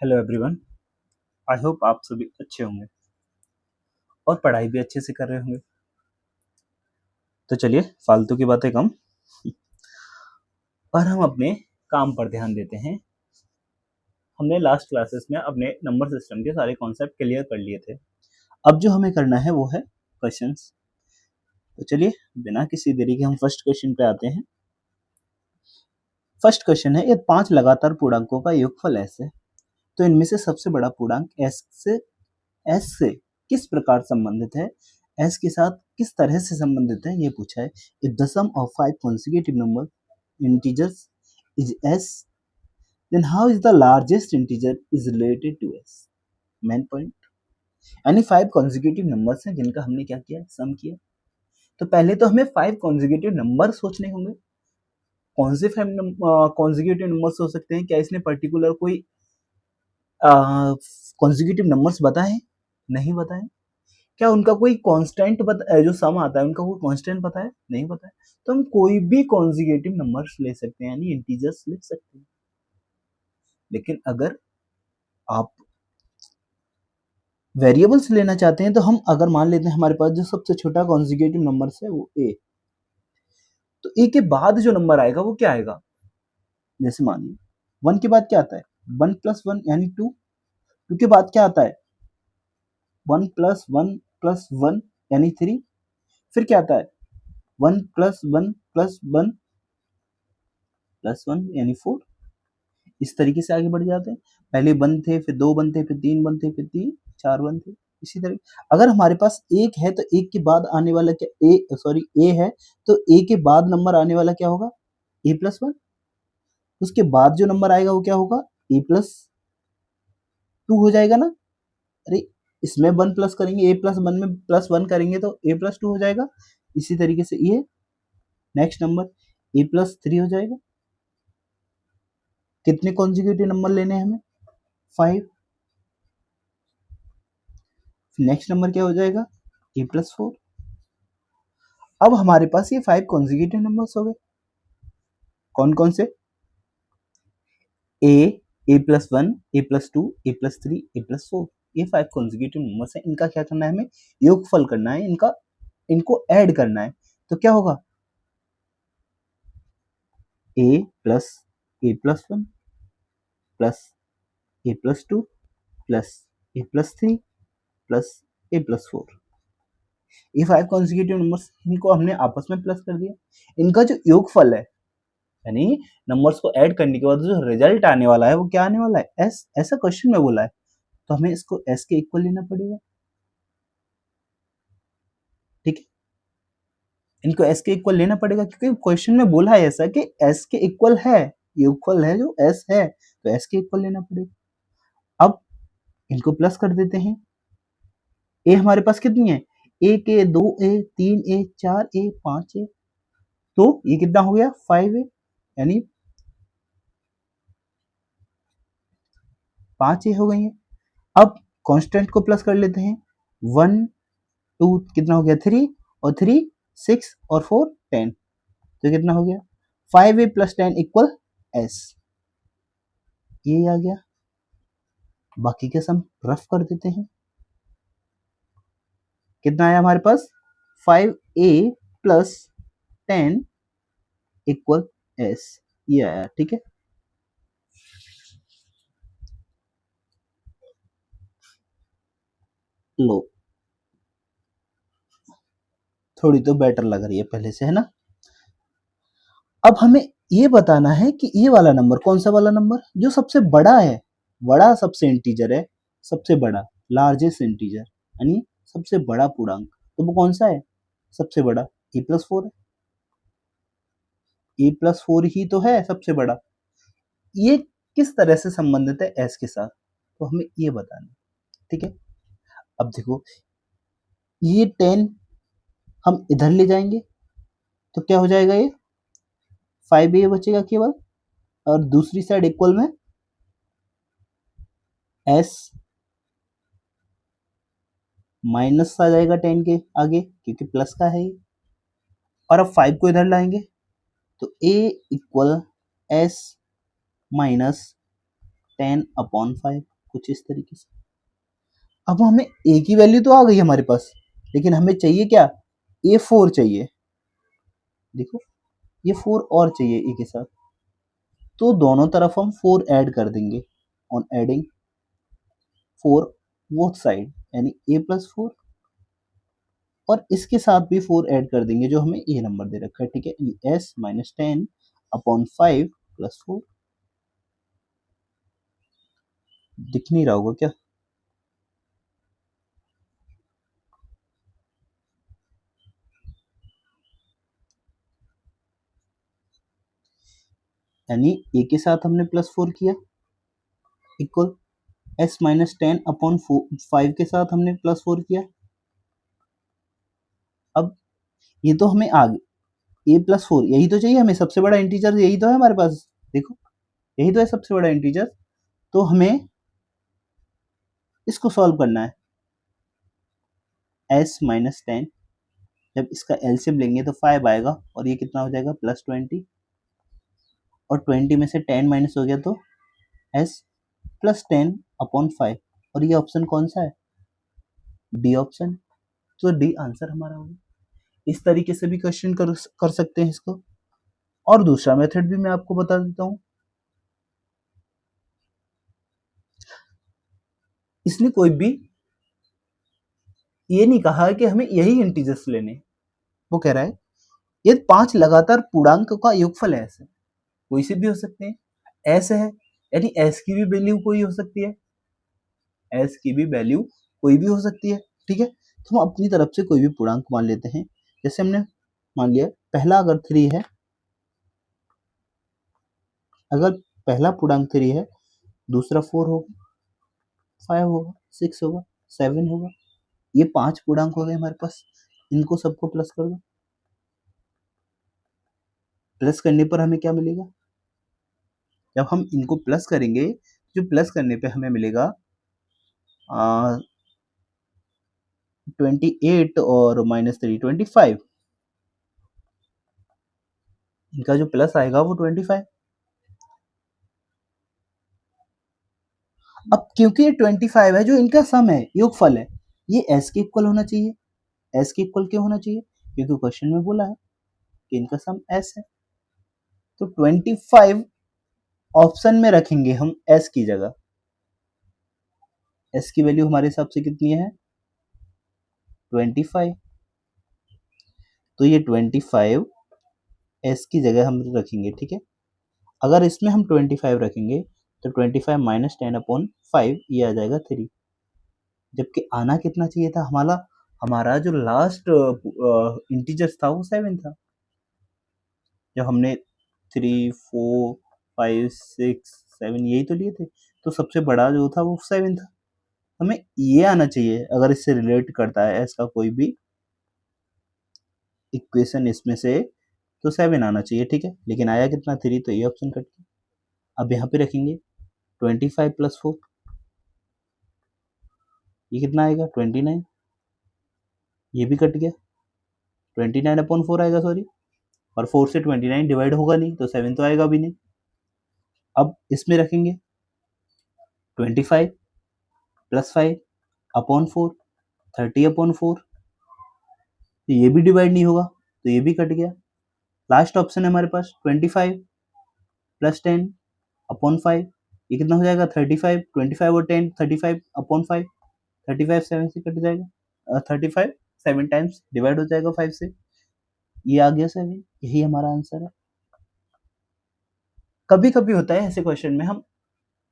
Hello everyone. I hope आप सभी अच्छे होंगे और पढ़ाई भी अच्छे से कर रहे होंगे। तो चलिए फालतू की बातें कम और हम अपने काम पर ध्यान देते हैं। हमने लास्ट क्लासेस में अपने नंबर सिस्टम के सारे कॉन्सेप्ट क्लियर कर लिए थे। अब जो हमें करना है वो है क्वेश्चंस। तो चलिए बिना किसी देरी के हम फर्स्ट क्वेश्चन पे आते हैं। फर्स्ट क्वेश्चन है, ये 5 लगातार पूर्णांकों का योगफल एस है, तो इनमें से सबसे बड़ा पूर्णांक एस से किस प्रकार संबंधित है, एस के साथ किस तरह से संबंधित है, ये पूछा है। If the sum of 5 consecutive number integers is s, then how is the largest integer is related to s? Main point, यानी 5 consecutive numbers हैं जिनका हमने क्या किया, सम किया। तो पहले तो हमें 5 consecutive नंबर सोचने होंगे। कौन से 5 consecutive नंबर्स हो सकते हैं? क्या इसने पर्टिकुलर कोई consecutive नंबर्स बताए? नहीं बताए। क्या उनका कोई कांस्टेंट जो सम आता है उनका कोई कांस्टेंट पता है? नहीं पता है। तो हम कोई भी कॉन्जिगेटिव नंबर्स ले सकते हैं, यानी इंटीजर्स ले सकते हैं। लेकिन अगर आप वेरिएबल्स लेना चाहते हैं तो हम अगर मान लेते हैं हमारे पास जो सबसे छोटा कॉन्जिगेटिव नंबर्स है वो ए, तो ए के बाद जो नंबर आएगा वो क्या आएगा? जैसे मानिए 1 के बाद क्या आता है? 1 प्लस 1 यानी 2। 2 के बाद क्या आता है? 1 प्लस 1 प्लस 1 यानी 3। फिर क्या आता है? 1 प्लस 1 प्लस 1 प्लस 1 यानी 4। इस तरीके से आगे बढ़ जाते हैं। पहले 1 थे, फिर 2 बनते, फिर 3 बनते, फिर 4 बनते। इसी तरह अगर हमारे पास 1 है तो 1 के बाद आने वाला क्या, ए है तो ए के बाद नंबर आने वाला क्या होगा? ए प्लस 1। उसके बाद जो नंबर आएगा वो क्या होगा? ए प्लस 2 हो जाएगा ना। अरे इसमें 1 प्लस करेंगे, ए प्लस 1 में प्लस 1 करेंगे तो ए प्लस 2 हो जाएगा। इसी तरीके से ये नेक्स्ट नंबर ए प्लस 3 हो जाएगा। कितने कॉन्जिक्यूटिव नंबर लेने हैं हमें? 5। नेक्स्ट नंबर क्या हो जाएगा? ए प्लस 4। अब हमारे पास ये 5 कॉन्जिक्यूटिव नंबर्स हो गए। कौन कौन से? ए प्लस 1, ए प्लस 2, ए प्लस 3, ए प्लस 4। ये 5 कॉन्जिक्यूटिव नंबर्स हैं। इनका क्या करना है? हमें योगफल करना है, इनको ऐड करना है। तो क्या होगा? ए प्लस 1 प्लस ए प्लस 2 प्लस ए प्लस 3 प्लस ए प्लस 4। ये 5 कॉन्जिक्यूटिव नंबर्स, इनको हमने आपस में प्लस कर दिया। इनका जो योगफल है, यानी नंबर्स को ऐड करने के बाद जो रिजल्ट आने वाला है वो क्या आने वाला है? एस। ऐसा क्वेश्चन में बोला है तो हमें इसको एस के इक्वल लेना पड़ेगा। ठीक है, इनको एस के इक्वल लेना पड़ेगा क्योंकि क्वेश्चन में बोला है ऐसा कि एस के इक्वल है, योगफल है जो एस है, तो एस के इक्वल लेना पड़ेगा। अब इनको प्लस कर देते हैं। ए हमारे पास कितनी है? 1 ए, 2 ए, 3 ए, 4 ए, 5 ए, तो ये कितना हो गया? 5 ए, यानी 5 ए हो गई है। अब कांस्टेंट को प्लस कर लेते हैं। 1 2 कितना हो गया? 3 और 3 6 और 4 10, तो कितना हो गया? 5a plus 10 equal S. ये आ गया। बाकी के सम रफ कर देते हैं। कितना आया हमारे पास? 5a प्लस 10 इक्वल एस, ये आया। ठीक है, लो थोड़ी तो बेटर लग रही है पहले से, है ना। अब हमें ये बताना है कि ये वाला नंबर कौन सा वाला नंबर जो सबसे बड़ा है, बड़ा सबसे इंटीजर है, सबसे बड़ा लार्जेस्ट इंटीजर, यानी सबसे बड़ा पूर्णांक, तो वो कौन सा है? सबसे बड़ा ए प्लस 4 है। ए प्लस 4 ही तो है सबसे बड़ा। ये किस तरह से संबंधित है एस के साथ, तो हमें ये बताना है। ठीक है, अब देखो ये 10 हम इधर ले जाएंगे तो क्या हो जाएगा? ये 5a बचेगा केवल, और दूसरी साइड इक्वल में s माइनस आ जाएगा 10 के आगे क्योंकि प्लस का है ये। और अब 5 को इधर लाएंगे तो a इक्वल s माइनस 10/5, कुछ इस तरीके से। अब हमें a की वैल्यू तो आ गई हमारे पास, लेकिन हमें चाहिए क्या, a4 चाहिए। देखो ये 4 और चाहिए a के साथ, तो दोनों तरफ हम 4 ऐड कर देंगे। ऑन एडिंग 4 बोथ साइड, यानी a+4, और इसके साथ भी 4 ऐड कर देंगे जो हमें a नंबर दे रखा है, ठीक है। s माइनस 10/5 प्लस 4, दिख नहीं रहा होगा क्या? यानी a के साथ हमने +4 किया, इक्वल s माइनस 10/5 के साथ हमने +4 किया। अब ये तो हमें आ गया a+4, यही तो चाहिए हमें, सबसे बड़ा इंटीजर यही तो है हमारे पास। देखो यही तो है सबसे बड़ा इंटीजर, तो हमें इसको सॉल्व करना है। s माइनस 10, जब इसका एलसीएम लेंगे तो 5 आएगा, और ये कितना हो जाएगा, +20, और 20 में से 10 माइनस हो गया तो s प्लस 10/5, और ये ऑप्शन कौन सा है, डी ऑप्शन। तो डी आंसर हमारा होगा। इस तरीके से भी क्वेश्चन कर सकते हैं इसको। और दूसरा मेथड भी मैं आपको बता देता हूँ। इसने कोई भी ये नहीं कहा है कि हमें यही इंटीजर्स लेने, वो कह रहा है ये 5 लगातार पूर्णांक का योगफल है, ऐसे कोई से भी हो सकते हैं, ऐसे है, यानी एस की भी वैल्यू कोई हो सकती है, एस की भी वैल्यू कोई भी हो सकती है, ठीक है। तो हम अपनी तरफ से कोई भी पूर्णांक मान लेते हैं। जैसे हमने मान लिया पहला अगर 3 है, अगर पहला पूर्णांक 3 है, दूसरा 4 होगा, 5 होगा, 6 होगा, 7 होगा, ये 5 पूर्णांक हो गए हमारे पास। इनको सबको प्लस कर दो, प्लस करने पर हमें क्या मिलेगा, जब हम इनको प्लस करेंगे, जो प्लस करने पे हमें मिलेगा 28 और -3 25, इनका जो प्लस आएगा वो 25। अब क्योंकि ये 25 है, जो इनका सम है, योगफल है, ये s के इक्वल होना चाहिए। s के इक्वल क्यों होना चाहिए, क्योंकि क्वेश्चन में बोला है कि इनका सम s है। तो 25 ऑप्शन में रखेंगे हम s की जगह। s की वैल्यू हमारे हिसाब से कितनी है, 25। तो ये 25 s की जगह हम रखेंगे, ठीक है। अगर इसमें हम 25 रखेंगे तो 25 माइनस 10/5, ये आ जाएगा 3। जबकि आना कितना चाहिए था, हमारा हमारा जो लास्ट इंटीजर था वो 7 था। जब हमने 3 4 5 6 7 यही तो लिए थे, तो सबसे बड़ा जो था वो 7 था। हमें ये आना चाहिए, अगर इससे रिलेट करता है इसका कोई भी इक्वेशन इसमें से, तो 7 आना चाहिए, ठीक है। लेकिन आया कितना, 3, तो ये ऑप्शन कट गया। अब यहाँ पे रखेंगे 25 प्लस 4, ये कितना आएगा, 29, ये भी कट गया, 29/4 आएगा, सॉरी, और 4 से 29 डिवाइड होगा नहीं, तो 7 तो आएगा भी नहीं। अब इसमें रखेंगे 25 प्लस 5/4, 30/4, तो ये भी डिवाइड नहीं होगा, तो ये भी कट गया। लास्ट ऑप्शन है हमारे पास 25 प्लस 10/5, ये कितना हो जाएगा, 35, 25 और 10, 35/5, 35 7 से कट जाएगा, 35 7 टाइम्स डिवाइड हो जाएगा 5 से, ये आ गया 7, यही हमारा आंसर है। कभी कभी होता है ऐसे क्वेश्चन में हम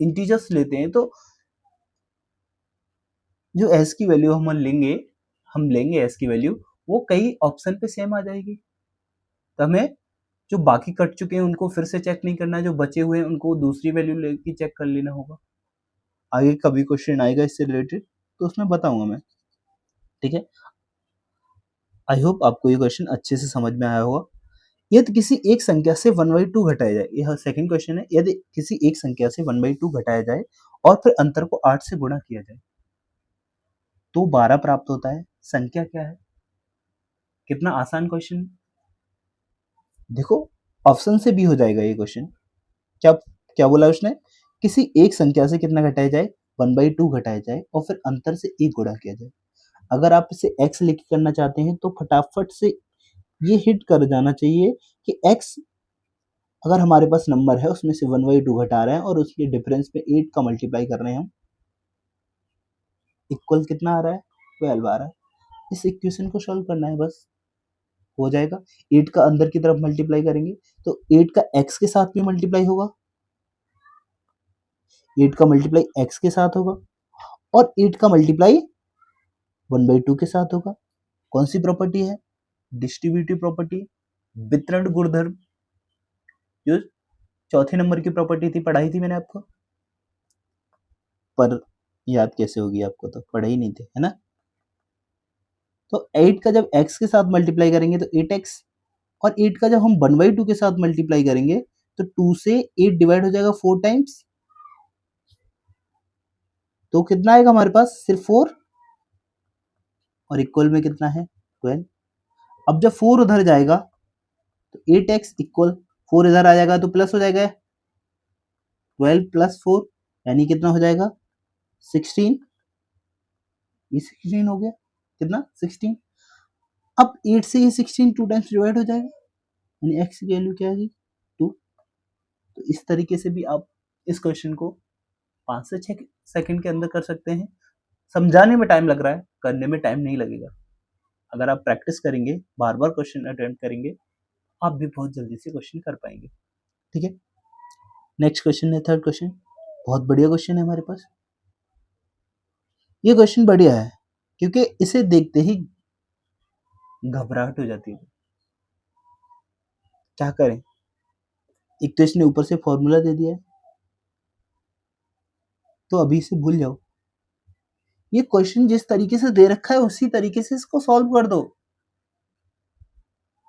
इंटीजर्स लेते हैं, तो जो s की वैल्यू हम लेंगे s की वैल्यू, वो कई ऑप्शन पे सेम आ जाएगी, तो हमें जो बाकी कट चुके हैं उनको फिर से चेक नहीं करना है, जो बचे हुए हैं उनको दूसरी वैल्यू लेके चेक कर लेना होगा। आगे कभी क्वेश्चन आएगा इससे रिलेटेड तो उसमें बताऊंगा मैं, ठीक है। आई होप आपको ये क्वेश्चन अच्छे से समझ में आया होगा। यदि किसी एक संख्या से 1/2 घटाया जाए, यह सेकंड क्वेश्चन है, यदि किसी एक संख्या से 1/2 घटाया जाए और फिर अंतर को 8 से गुणा किया जाए तो 12 प्राप्त होता है, संख्या क्या है। कितना आसान क्वेश्चन, देखो ऑप्शन से भी हो जाएगा ये क्वेश्चन। क्या क्या बोला उसने किसी एक संख्या से कितना घटाया जाए, 1/2 घटाया जाए और फिर अंतर से 1 गुणा किया जाए। अगर आप इसे x लिख के करना चाहते हैं तो फटाफट से ये हिट कर जाना चाहिए कि x अगर हमारे पास नंबर है उसमें से 1/2 घटा रहे हैं और उसके डिफरेंस पे 8 का मल्टीप्लाई कर रहे हैं हम, इक्वल कितना आ रहा है, 12 आ रहा है। इस इक्वेशन को सॉल्व करना है, बस हो जाएगा। 8 का अंदर की तरफ मल्टीप्लाई करेंगे तो 8 का x के साथ भी मल्टीप्लाई होगा, 8 का मल्टीप्लाई x के साथ होगा और 8 का मल्टीप्लाई 1/2 के साथ होगा। कौन सी प्रॉपर्टी है, डिस्ट्रीब्यूटिव प्रॉपर्टी, वितरण गुणधर्म, जो चौथे नंबर की प्रॉपर्टी थी, पढ़ाई थी मैंने आपको, पर याद कैसे होगी आपको, तो पढ़े ही नहीं थे, है ना। तो 8 का जब x के साथ मल्टीप्लाई करेंगे तो 8x, और 8 का जब हम 1/2 के साथ मल्टीप्लाई करेंगे तो 2 से 8 डिवाइड हो जाएगा 4 टाइम्स, तो कितना आएगा हमारे पास, सिर्फ 4, और इक्वल में कितना है, 12। अब जब 4 उधर जाएगा तो 8x इक्वल 4 इधर आ जाएगा तो प्लस हो जाएगा 12 प्लस 4, यानी कितना हो जाएगा 16, ये 16 हो गया, कितना 16। अब 8 से ये 16 2 टाइम्स डिवाइड हो जाएगा, यानी x की वैल्यू क्या आएगी 2। तो इस तरीके से भी आप इस क्वेश्चन को 5 से 6 सेकंड के अंदर कर सकते हैं। समझाने में टाइम लग रहा है, करने में टाइम नहीं लगेगा। अगर आप प्रैक्टिस करेंगे, बार बार क्वेश्चन अटेम्प्ट करेंगे, आप भी बहुत जल्दी से क्वेश्चन कर पाएंगे। ठीक है, नेक्स्ट क्वेश्चन है थर्ड क्वेश्चन, बहुत बढ़िया क्वेश्चन है हमारे पास। ये क्वेश्चन बढ़िया है क्योंकि इसे देखते ही घबराहट हो जाती है। क्या करें, एक तो इसने ऊपर से फॉर्मूला दे दिया है, तो अभी से भूल जाओ। ये क्वेश्चन जिस तरीके से दे रखा है उसी तरीके से इसको सॉल्व कर दो,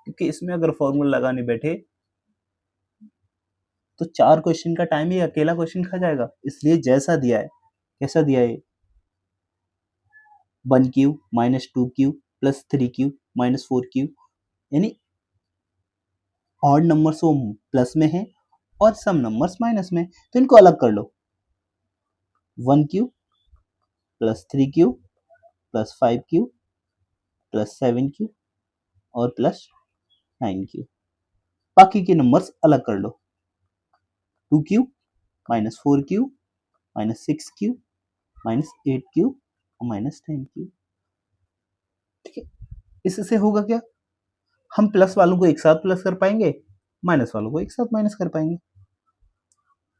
क्योंकि इसमें अगर फॉर्मूला लगाने बैठे तो 4 क्वेश्चन का टाइम ही अकेला क्वेश्चन खा जाएगा। इसलिए जैसा दिया है, कैसा दिया है, 1 cube minus 2 cube plus 3 cube minus 4 cube, यानी ऑड नंबर्स वो प्लस में है और सम नंबर्स माइनस में, तो इनको अलग कर लो। 1 cube plus 3 cube plus 5 cube plus 7 cube और प्लस 9 क्यूब, बाकी के नंबर्स अलग कर लो। 2 cube minus 4 cube minus 6 cube minus 8 cube और माइनस 10 क्यूब। ठीक है, इससे होगा क्या, हम प्लस वालों को एक साथ प्लस कर पाएंगे, माइनस वालों को एक साथ माइनस कर पाएंगे।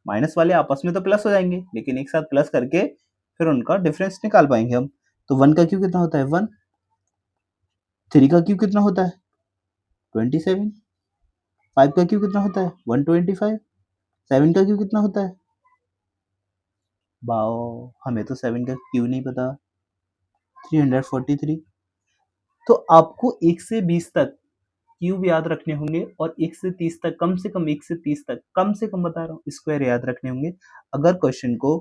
माइनस वाले आपस में तो प्लस हो जाएंगे, लेकिन एक साथ प्लस करके फिर उनका डिफरेंस निकाल पाएंगे हम। तो 1 का क्यूब कितना होता है 1, 3 का क्यूब कितना होता है 27, 5 का क्यूब कितना होता है 125, 7 का क्यूब कितना होता है, बाओ हमें तो 7 का क्यूब नहीं पता, 343। तो आपको 1 से 20 तक क्यूब याद रखने होंगे और 1 से 30 तक, कम से कम 1 से 30 तक, कम से कम बता रहा हूँ, स्क्वायर याद रखने होंगे अगर क्वेश्चन को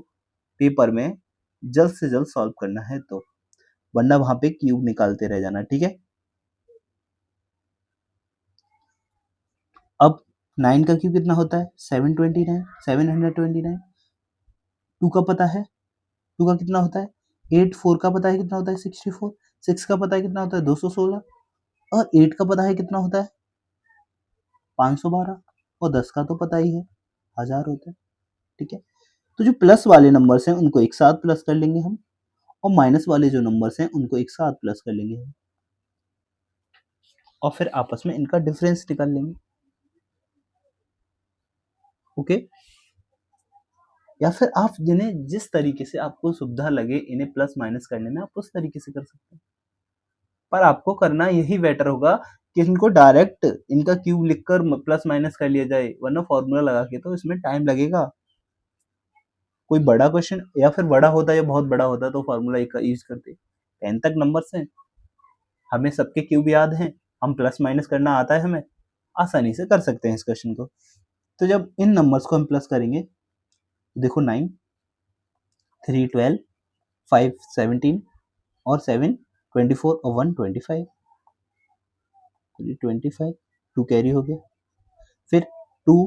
पेपर में जल्द से जल्द सॉल्व करना है तो, वरना वहां पे क्यूब निकालते रह जाना। ठीक है, अब 9 का क्यूब कितना होता है 729, 729। 2 का पता है, 2 का कितना होता है 8, 4 का पता है कितना होता है 64, 6 का पता है कितना होता है 216 और 8 का पता है कितना होता है 512 और 10 का तो पता ही है 1000 होता है। ठीक है, तो जो प्लस वाले नंबर्स हैं उनको एक साथ प्लस कर लेंगे हम, और माइनस वाले जो नंबर्स हैं उनको एक साथ प्लस कर लेंगे हम, और फिर आपस में इनका डिफरेंस निकाल लेंगे। ओके, या फिर आप जिन्हें जिस तरीके से आपको सुविधा लगे इन्हें प्लस माइनस करने में, आप उस तरीके से कर सकते हैं, पर आपको करना यही बेटर होगा कि इनको डायरेक्ट इनका क्यूब लिखकर प्लस माइनस कर लिया जाए, वरना फॉर्मूला लगा के तो इसमें टाइम लगेगा। कोई बड़ा क्वेश्चन या फिर बड़ा होता या बहुत बड़ा होता तो फॉर्मूला एक का यूज करते। 10 तक नंबर्स हैं, हमें सबके क्यूब याद हैं, हम प्लस माइनस करना आता है, हमें आसानी से कर सकते हैं इस क्वेश्चन को। तो जब इन नंबर्स को हम प्लस करेंगे, देखो 9, 3 12, 5 17 और 7 24 और 1 25, 25, 2 कैरी हो गया, फिर 2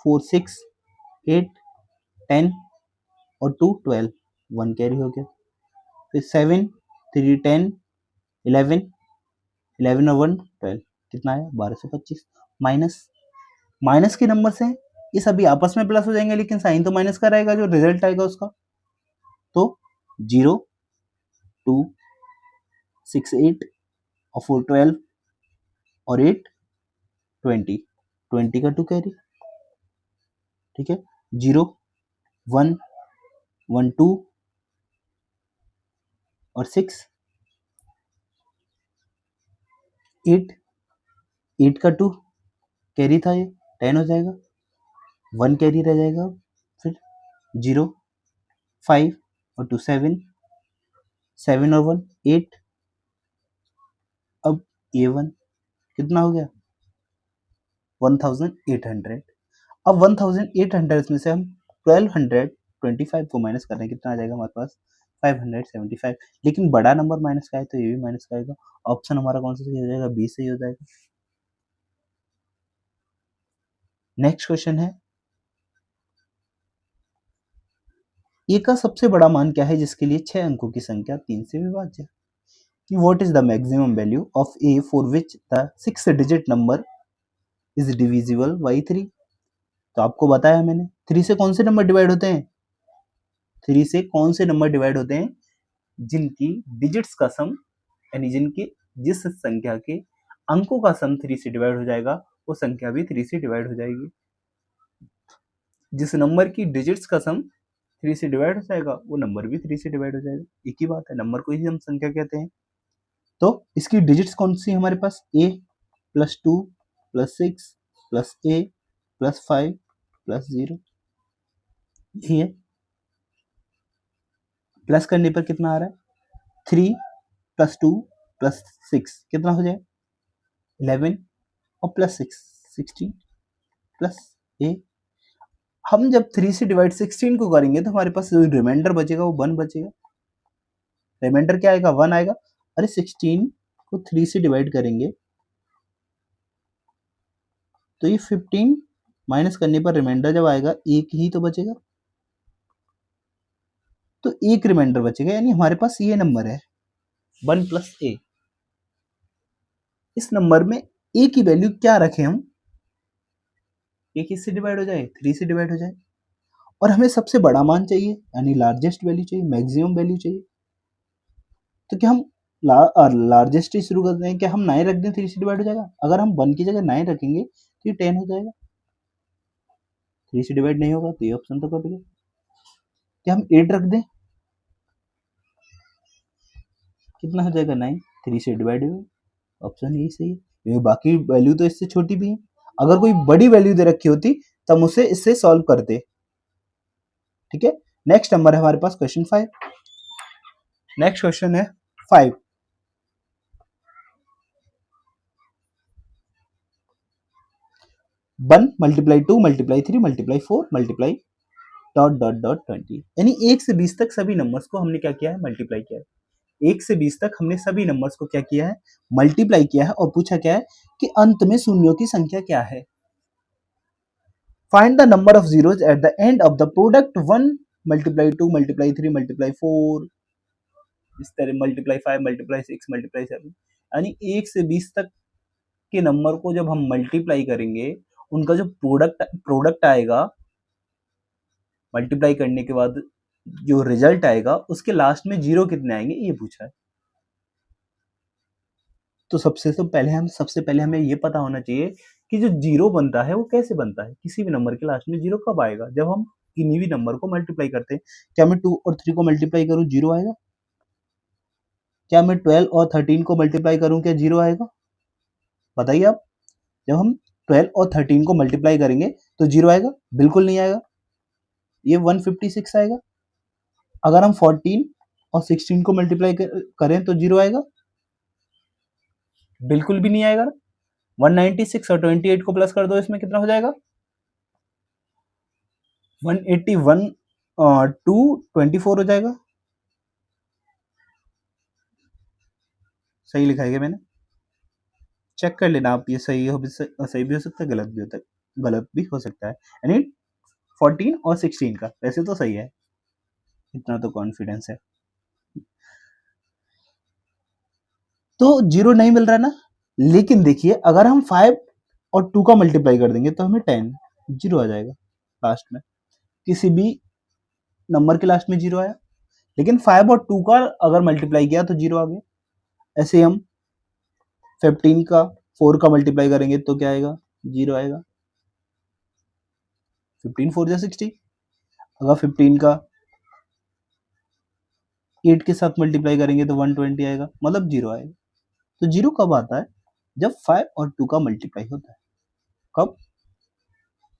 4 6 8 10 और 2 12, 1 कैरी हो गया। फिर 7 3 10 11, 11 और 1 12, कितना आया 1225। माइनस माइनस के नंबर से ये सभी आपस में प्लस हो जाएंगे, लेकिन साइन तो माइनस का रहेगा जो रिजल्ट आएगा उसका। तो 0 2 6 8 और 4 12 और 8 20, 20 का 2 कैरी, ठीक है। 0 1 1 2 और 6 8, 8 का 2 कैरी था, ये 10 हो जाएगा। 1 कैरी रह जाएगा। फिर 0 5 और 2 7, 7 और 1 8। अब ये 1 कितना हो गया 1800। अब 1800 में से हम 1225 को माइनस कर रहे हैं, कितना आ जाएगा हमारे पास 575। लेकिन बड़ा नंबर माइनस का है तो ये भी माइनस का आएगा। ऑप्शन हमारा कौन सा सही हो जाएगा, बी सही हो जाएगा। नेक्स्ट क्वेश्चन है, ए का सबसे बड़ा मान क्या है जिसके लिए 6 अंकों की संख्या 3 से विभाज्य है। What is the maximum value of A for which the 6 digit number is divisible by 3। तो आपको बताया मैंने 3 से कौन से नंबर डिवाइड होते हैं, 3 से कौन से नंबर डिवाइड होते हैं जिनकी डिजिट्स का सम, यानी जिनके जिस संख्या के अंकों का सम 3 से डिवाइड हो जाएगा वो संख्या भी 3 से डिवाइड हो जाएगी। जिस नंबर की डिजिट्स का सम 3 से डिवाइड हो जाएगा वो नंबर भी 3 से डिवाइड हो जाएगा। एक ही बात है, नंबर को ही हम संख्या कहते हैं। तो इसकी डिजिट्स कौन सी हमारे पास, a +2 +6 +a +5 +0, यही है। प्लस करने पर कितना आ रहा है 3 +2 +6 कितना हो जाए 11 और +6 16 +a। हम जब 3 से डिवाइड 16 को करेंगे तो हमारे पास जो रिमाइंडर बचेगा वो 1 बचेगा। रिमाइंडर क्या आएगा 1 आएगा। अरे 16 को 3 से डिवाइड करेंगे तो ये 15 माइनस करने पर रिमाइंडर जब आएगा एक ही तो बचेगा, तो एक रिमाइंडर बचेगा, यानी हमारे पास ये नंबर है 1 + a। इस नंबर में a की वैल्यू क्या रखें हम, ये किससे डिवाइड हो जाए 3 से डिवाइड हो जाए, और हमें सबसे बड़ा मान चाहिए यानी लार्जेस्ट वैल्यू चाहिए, मैक्सिमम वैल्यू चाहिए। तो क्या हम लार्जेस्ट ही शुरू करते हैं, क्या हम 9 रख दें 3 से डिवाइड हो जाएगा। अगर हम 1 की जगह 9 रखेंगे तो ये 10 हो जाएगा, 3 से डिवाइड नहीं होगा तो ये ऑप्शन तो कट गया। क्या हम 8 रख दें, कितना हो जाएगा 9, 3 से डिवाइड होगा, ऑप्शन यही सही है। बाकी वैल्यू तो इससे छोटी भी है, अगर कोई बड़ी वैल्यू दे रखी होती तब हम उसे इससे सॉल्व करते, ठीक है। नेक्स्ट नंबर है हमारे पास क्वेश्चन 5। नेक्स्ट क्वेश्चन है 5। 1 × 2 × 3 × 4 × डॉट डॉट डॉट 20, यानी 1 से 20 तक सभी नंबर्स को हमने क्या किया है मल्टीप्लाई किया है। 1 से 20 तक हमने सभी नंबर्स को क्या किया है मल्टीप्लाई किया है, और पूछा क्या है कि अंत में शून्यों की संख्या क्या है। Find the number of zeros at the end of the product 1 × 2 × 3 × 4, इस तरह ×5 ×6 ×7, यानी 1 से 20 तक के नंबर को जब हम मल्टीप्लाई करेंगे उनका जो प्रोडक्ट आएगा मल्टीप्लाई करने के बाद जो रिजल्ट आएगा उसके लास्ट में जीरो कितने आएंगे ये पूछा है। तो सबसे पहले हमें ये पता होना चाहिए कि जो जीरो बनता है वो कैसे बनता है, किसी भी नंबर के लास्ट में जीरो कब आएगा, जब हम किन्हीं भी नंबर को मल्टीप्लाई करते हैं। क्या मैं 2 और 3 को मल्टीप्लाई करूं जीरो आएगा, क्या मैं 12 और 13 को मल्टीप्लाई करूं क्या जीरो आएगा, बताइए आप। जब हम 12 और 13 को मल्टीप्लाई करेंगे तो जीरो आएगा, बिल्कुल नहीं आएगा, ये 156 आएगा। अगर हम 14 और 16 को मल्टीप्लाई करें तो जीरो आएगा, बिल्कुल भी नहीं आएगा। 196 और 28 को प्लस कर दो, इसमें कितना हो जाएगा 181 और 2 24 हो जाएगा। सही लिखा है क्या मैंने, चेक कर लेना आप, ये सही भी हो सकता है, गलत भी हो सकता है। यानी 14 और 16 का वैसे तो सही है। इतना तो कॉन्फिडेंस है। तो 0 नहीं मिल रहा ना, लेकिन देखिए अगर हम 5 और 2 का मल्टीप्लाई कर देंगे तो हमें 10, 0 आ जाएगा लास्ट में। किसी भी नंबर के लास्ट में 0 आया, लेकिन 5 और 2 का अगर मल्टीप्लाई किया तो 0 आ गया। ऐसे हम 15 का 4 का मल्टीप्लाई करेंगे तो क्या आएगा, 0 आएगा। 15 4 जा 60, अगर 15 का 8 के साथ मल्टीप्लाई करेंगे तो 120 आएगा, मतलब 0 आएगा। तो 0 कब आता है, जब 5 और 2 का मल्टीप्लाई होता है। कब,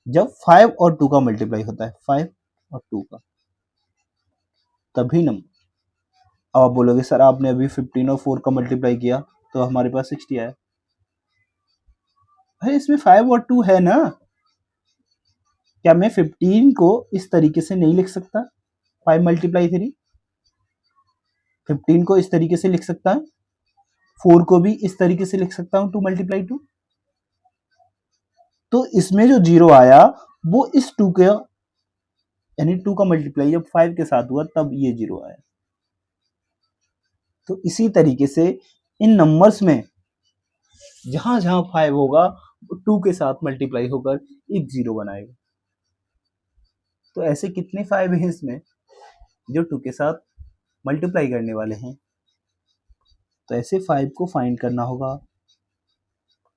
जब 5 और 2 का मल्टीप्लाई होता है, 5 और 2 का, तभी नंबर। अब आप बोलोगे सर आपने अभी 15 और 4 का मल्टीप्लाई किया तो हमारे पास 60 आया। भाई इसमें 5 और 2 है ना, क्या मैं 15 को इस तरीके से नहीं लिख सकता, 5 मल्टीप्लाई 3, 15 को इस तरीके से लिख सकता हूँ, 4 को भी इस तरीके से लिख सकता हूँ, 2 मल्टीप्लाई 2। तो इसमें जो 0 आया वो इस 2 के, यानी 2 का मल्टीप्लाई जब 5 के साथ हुआ तब ये 0 आया। तो इसी तरीके से इन नंबर्स में जहां जहां 5 होगा वो 2 के साथ मल्टीप्लाई होकर एक 0 बनाएगा। तो ऐसे कितने 5 हैं इसमें जो 2 के साथ मल्टीप्लाई करने वाले हैं। तो ऐसे 5 को फाइंड करना होगा।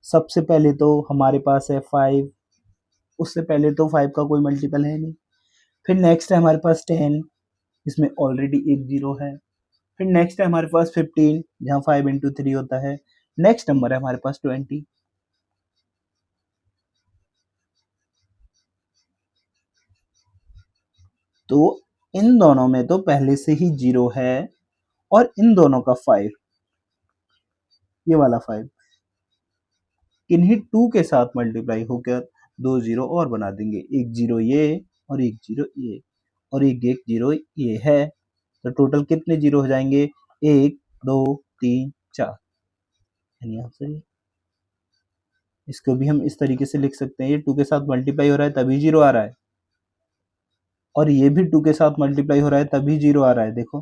सबसे पहले तो हमारे पास है 5, उससे पहले तो 5 का कोई मल्टीपल है नहीं। फिर नेक्स्ट है हमारे पास 10, इसमें ऑलरेडी एक 0 है। फिर नेक्स्ट है हमारे पास 15, जहां 5 इंटू 3 होता है। नेक्स्ट नंबर है हमारे पास 20। तो इन दोनों में तो पहले से ही 0 है, और इन दोनों का 5, ये वाला 5 किन्हीं 2 के साथ मल्टीप्लाई होकर 2 0 और बना देंगे, एक 0 ये और एक 0 ये, और एक 0 ये है। तो टोटल कितने 0 हो जाएंगे, 1 2 3 4, यानी आंसर ये। इसको भी हम इस तरीके से लिख सकते हैं, ये 2 के साथ मल्टीप्लाई हो रहा है तभी 0 आ रहा है, और ये भी 2 के साथ मल्टीप्लाई हो रहा है तभी 0 आ रहा है। देखो,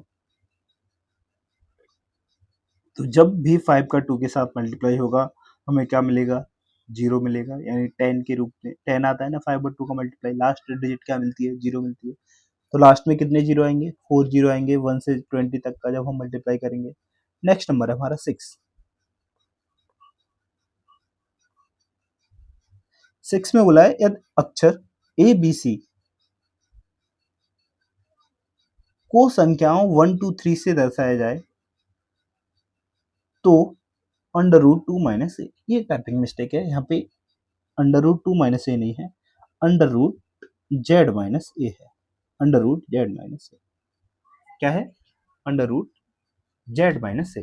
तो जब भी 5 का 2 के साथ मल्टीप्लाई होगा हमें क्या मिलेगा, 0 मिलेगा, यानी 10 के रूप में 10 आता है ना 5 और 2 का मल्टीप्लाई, लास्ट डिजिट क्या मिलती है, 0 मिलती है। तो लास्ट में कितने 0 आएंगे, 4 0 आएंगे 1 से 20 तक का जब हम मल्टीप्लाई करेंगे। नेक्स्ट नंबर है हमारा 6। 6 में बोला है यदि अक्षर ए बी सी को संख्याओं 1 2 3 से दर्शाया जाए तो अंडर रूट 2 माइनस ए, ये टाइपिंग मिस्टेक है, यहाँ पे अंडर रूट 2 माइनस ए नहीं है, अंडर रूट जेड माइनस ए है। अंडर रूट जेड माइनस ए क्या है, अंडर रूट जेड माइनस ए।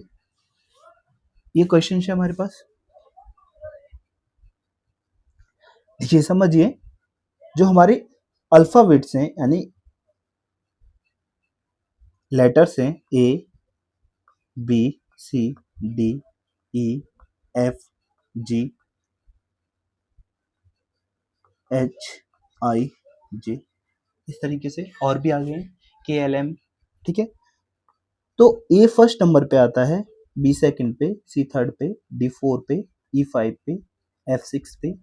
ये क्वेश्चन है हमारे पास। देखिए समझिए, जो हमारे अल्फाबेट्स हैं यानी लेटर्स हैं, A B C D E F G H I J, इस तरीके से और भी आगे हैं, के एल एम, ठीक है। तो ए फर्स्ट नंबर पे आता है, बी सेकंड पे, सी थर्ड पे, डी फोर पे, ई फाइव पे, एफ सिक्स पे,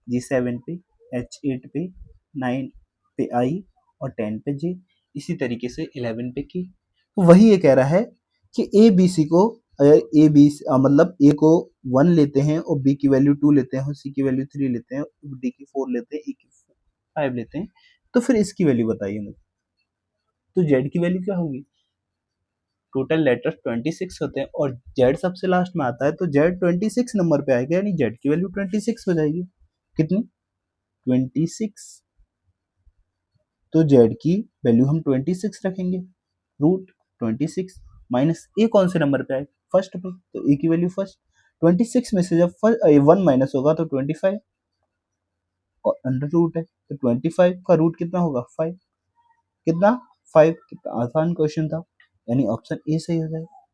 जी सेवन पे, एच एट पे, नाइन पे आई, और 10 पे जे, इसी तरीके से 11 पे की। तो वही ये कह रहा है कि ए बी सी को, ए बी मतलब ए को 1 लेते हैं और बी की वैल्यू 2 लेते हैं और सी की वैल्यू 3 लेते हैं, डी की 4 लेते हैं, ई की 5 लेते हैं, तो फिर इसकी वैल्यू बताइए मुझे। तो जेड की वैल्यू क्या होगी, टोटल लेटर्स 26 होते हैं और जेड सबसे लास्ट में आता है, तो जेड 26 नंबर पे आएगा, यानी जेड की वैल्यू 26 हो जाएगी। कितनी, 26। तो जेड की वैल्यू हम 26 रखेंगे, रूट 26 माइनस ए कौन से नंबर पे आए, फर्स्ट पे, तो ए की वैल्यू फर्स्ट, 26 में से जब 1 माइनस होगा तो 25, और अंडर रूट है तो 25 का रूट कितना होगा, 5, कितना 5, कितना आसान क्वेश्चन था, यानी ऑप्शन ए सही हो जाएगा।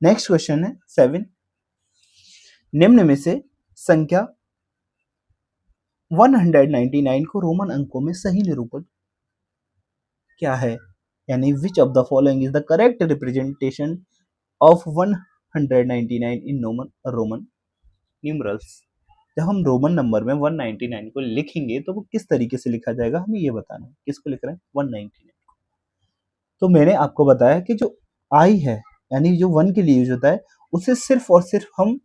नेक्स्ट क्वेश्चन है 7, निम्न में से संख्या 199 को रोमन अंकों में सही निरूपण क्या है। यानी which of the following is the correct representation of 199 in Roman numerals. जब हम रोमन नंबर में 199 को लिखेंगे तो वो किस तरीके से लिखा जाएगा, हमें ये बताना है। किसको लिख रहे हैं? 199। तो मैंने आपको बताया कि जो आई है यानी जो 1 के लिए यूज होता है उसे सिर्फ और सिर्फ हम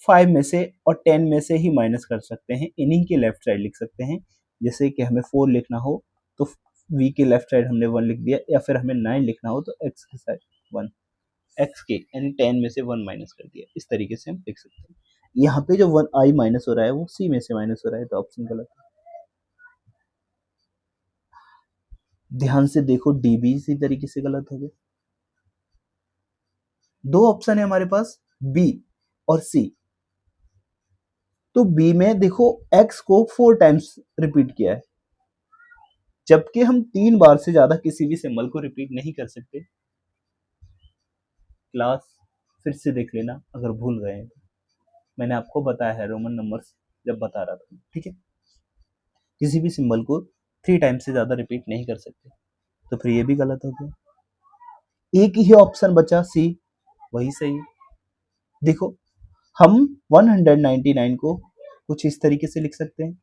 5 में से और 10 में से ही माइनस कर सकते हैं, इन्हीं के लेफ्ट साइड लिख सकते हैं। जैसे कि हमें 4 लिखना हो तो v के लेफ्ट साइड हमने 1 लिख दिया, या फिर हमें 9 लिखना हो तो x के साइड 1, x के यानी 10 में से 1 माइनस कर दिया। इस तरीके से हम लिख सकते हैं। यहाँ पे जो 1 i माइनस हो रहा है वो c में से माइनस हो रहा है, तो ऑप्शन गलत है। ध्यान से देखो, डी भी इसी तरीके से गलत हो गया। दो ऑप्शन है हमारे पास, बी और सी। तो बी में देखो x को 4 टाइम्स रिपीट किया है, जबकि हम 3 बार से ज्यादा किसी भी सिंबल को रिपीट नहीं कर सकते। क्लास फिर से देख लेना अगर भूल गए हैं तो। मैंने आपको बताया है रोमन नंबर्स जब बता रहा था, ठीक है। किसी भी सिंबल को 3 टाइम्स से ज्यादा रिपीट नहीं कर सकते, तो फिर ये भी गलत हो गया। एक ही ऑप्शन बचा सी, वही सही है। देखो हम 199 को कुछ इस तरीके से लिख सकते हैं,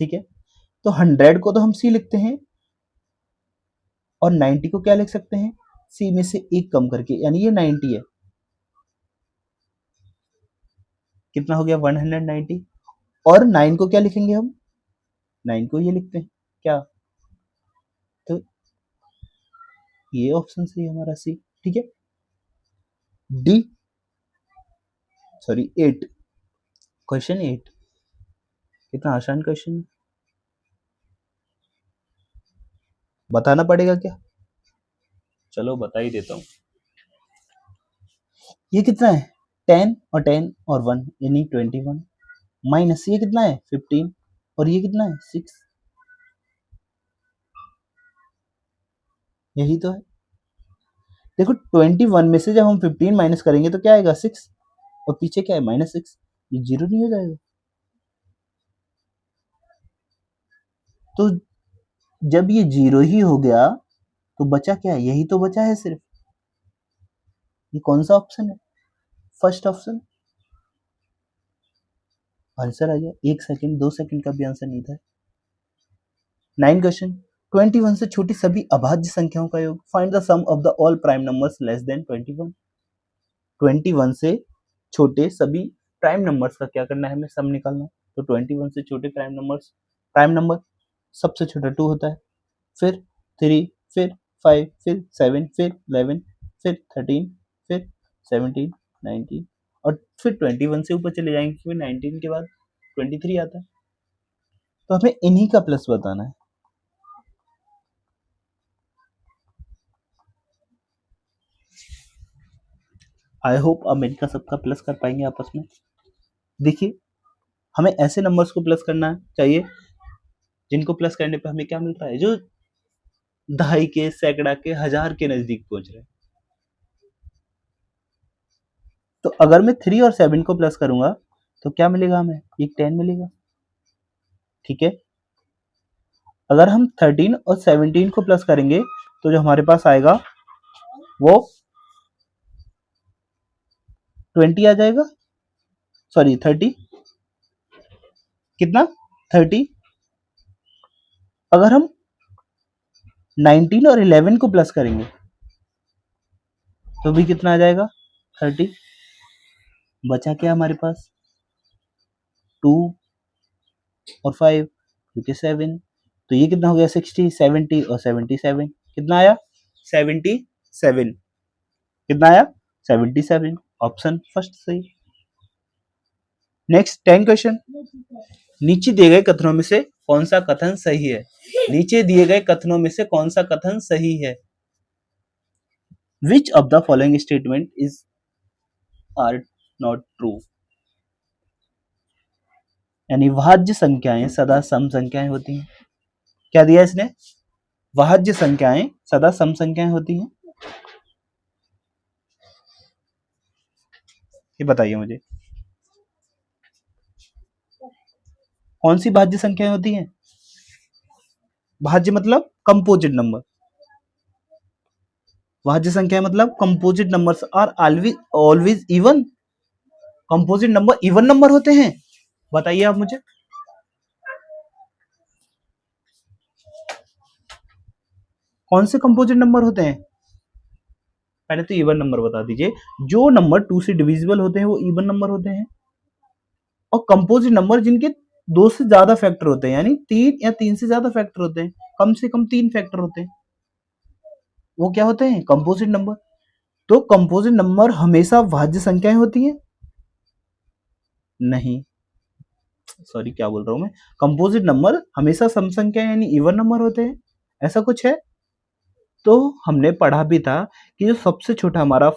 ठीक है। तो 100 को तो हम सी लिखते हैं, और 90 को क्या लिख सकते हैं? सी में से एक कम करके, यानी ये 90 है। कितना हो गया? 190। और 9 को क्या लिखेंगे हम? 9 को ये लिखते हैं क्या? तो ये ऑप्शन सही है हमारा, सी, ठीक है। डी, सॉरी 8, क्वेश्चन 8 कितना आसान क्वेश्चन है, बताना पड़ेगा क्या? चलो बता ही देता हूँ। ये कितना है? 10 और 10 और 1 यानी 21, माइनस ये कितना है? 15, और ये कितना है? 6। यही तो है। देखो 21 में से जब हम 15 माइनस करेंगे तो क्या आएगा? 6, और पीछे क्या है? -6। ये जीरो नहीं हो जाएगा? तो जब ये जीरो ही हो गया तो बचा क्या? यही तो बचा है सिर्फ। ये कौन सा ऑप्शन है? First option. आंसर आ गया। 1 सेकंड 2 सेकंड का भी आंसर नहीं था। 9 क्वेश्चन। 21 से छोटी सभी अभाज्य संख्याओं का योग। Find the sum of the all prime numbers less than 21। 21 से छोटे सभी प्राइम नंबर्स का क्या करना है? हमें सम निकालना है। तो 21 से छोटे प्राइम नंबर सबसे छोटा 2 होता है, फिर 3, फिर 5, फिर 7, फिर 11, फिर 13, फिर 17, 19, और फिर 21 से ऊपर चले जाएंगे, फिर 19 के बाद 23 आता है। तो हमें इन्हीं का प्लस बताना है। आई होप अब इनका सबका प्लस कर पाएंगे आपस में। देखिए हमें ऐसे नंबर्स को प्लस करना चाहिए जिनको प्लस करने पे हमें क्या मिल रहा है? जो दहाई के, सैकड़ा के, हजार के नजदीक पहुंच रहे हैं। तो अगर मैं 3 और 7 को प्लस करूंगा तो क्या मिलेगा हमें? एक 10 मिलेगा, ठीक है। अगर हम 13 और 17 को प्लस करेंगे तो जो हमारे पास आएगा वो 20 आ जाएगा, सॉरी 30। कितना? 30। अगर हम 19 और 11 को प्लस करेंगे तो भी कितना आ जाएगा? 30। बचा क्या हमारे पास? 2 और 5, क्योंकि 7। तो ये कितना हो गया? 60, 70 और 77। कितना आया? 77। कितना आया? 77। ऑप्शन फर्स्ट सही। Next 10 question. नीचे दिए गए कथनों में से कौन सा कथन सही है? नीचे दिए गए कथनों में से कौन सा कथन सही है? Which of the following statement is are not true? यानी भाज्य संख्याएं सदा सम संख्याएं होती हैं। क्या दिया इसने? भाज्य संख्याएं सदा सम संख्याएं होती हैं। ये बताइए मुझे, कौन सी भाज्य संख्याएं होती हैं? भाज्य मतलब कंपोजिट नंबर, भाज्य संख्या मतलब composite numbers are always even. Composite number even number होते हैं? बताइए आप मुझे। कौन से कंपोजिट नंबर होते हैं? पहले तो इवन नंबर बता दीजिए। जो नंबर 2 से डिविजिबल होते हैं वो इवन नंबर होते हैं, और कंपोजिट नंबर जिनके 2 से ज्यादा फैक्टर होते हैं, यानी 3 या 3 से ज्यादा फैक्टर होते हैं, कम से कम 3 फैक्टर होते हैं, वो क्या होते हैं? Composite number. तो कंपोजिट नंबर हमेशा भाज्य संख्याएं होती हैं? नहीं, सॉरी, क्या बोल रहा हूं मैं। कंपोजिट नंबर हमेशा सम संख्या यानी इवन नंबर होते हैं, ऐसा कुछ है? तो हमने पढ़ा भी था कि जो सबसे छोटा हमारा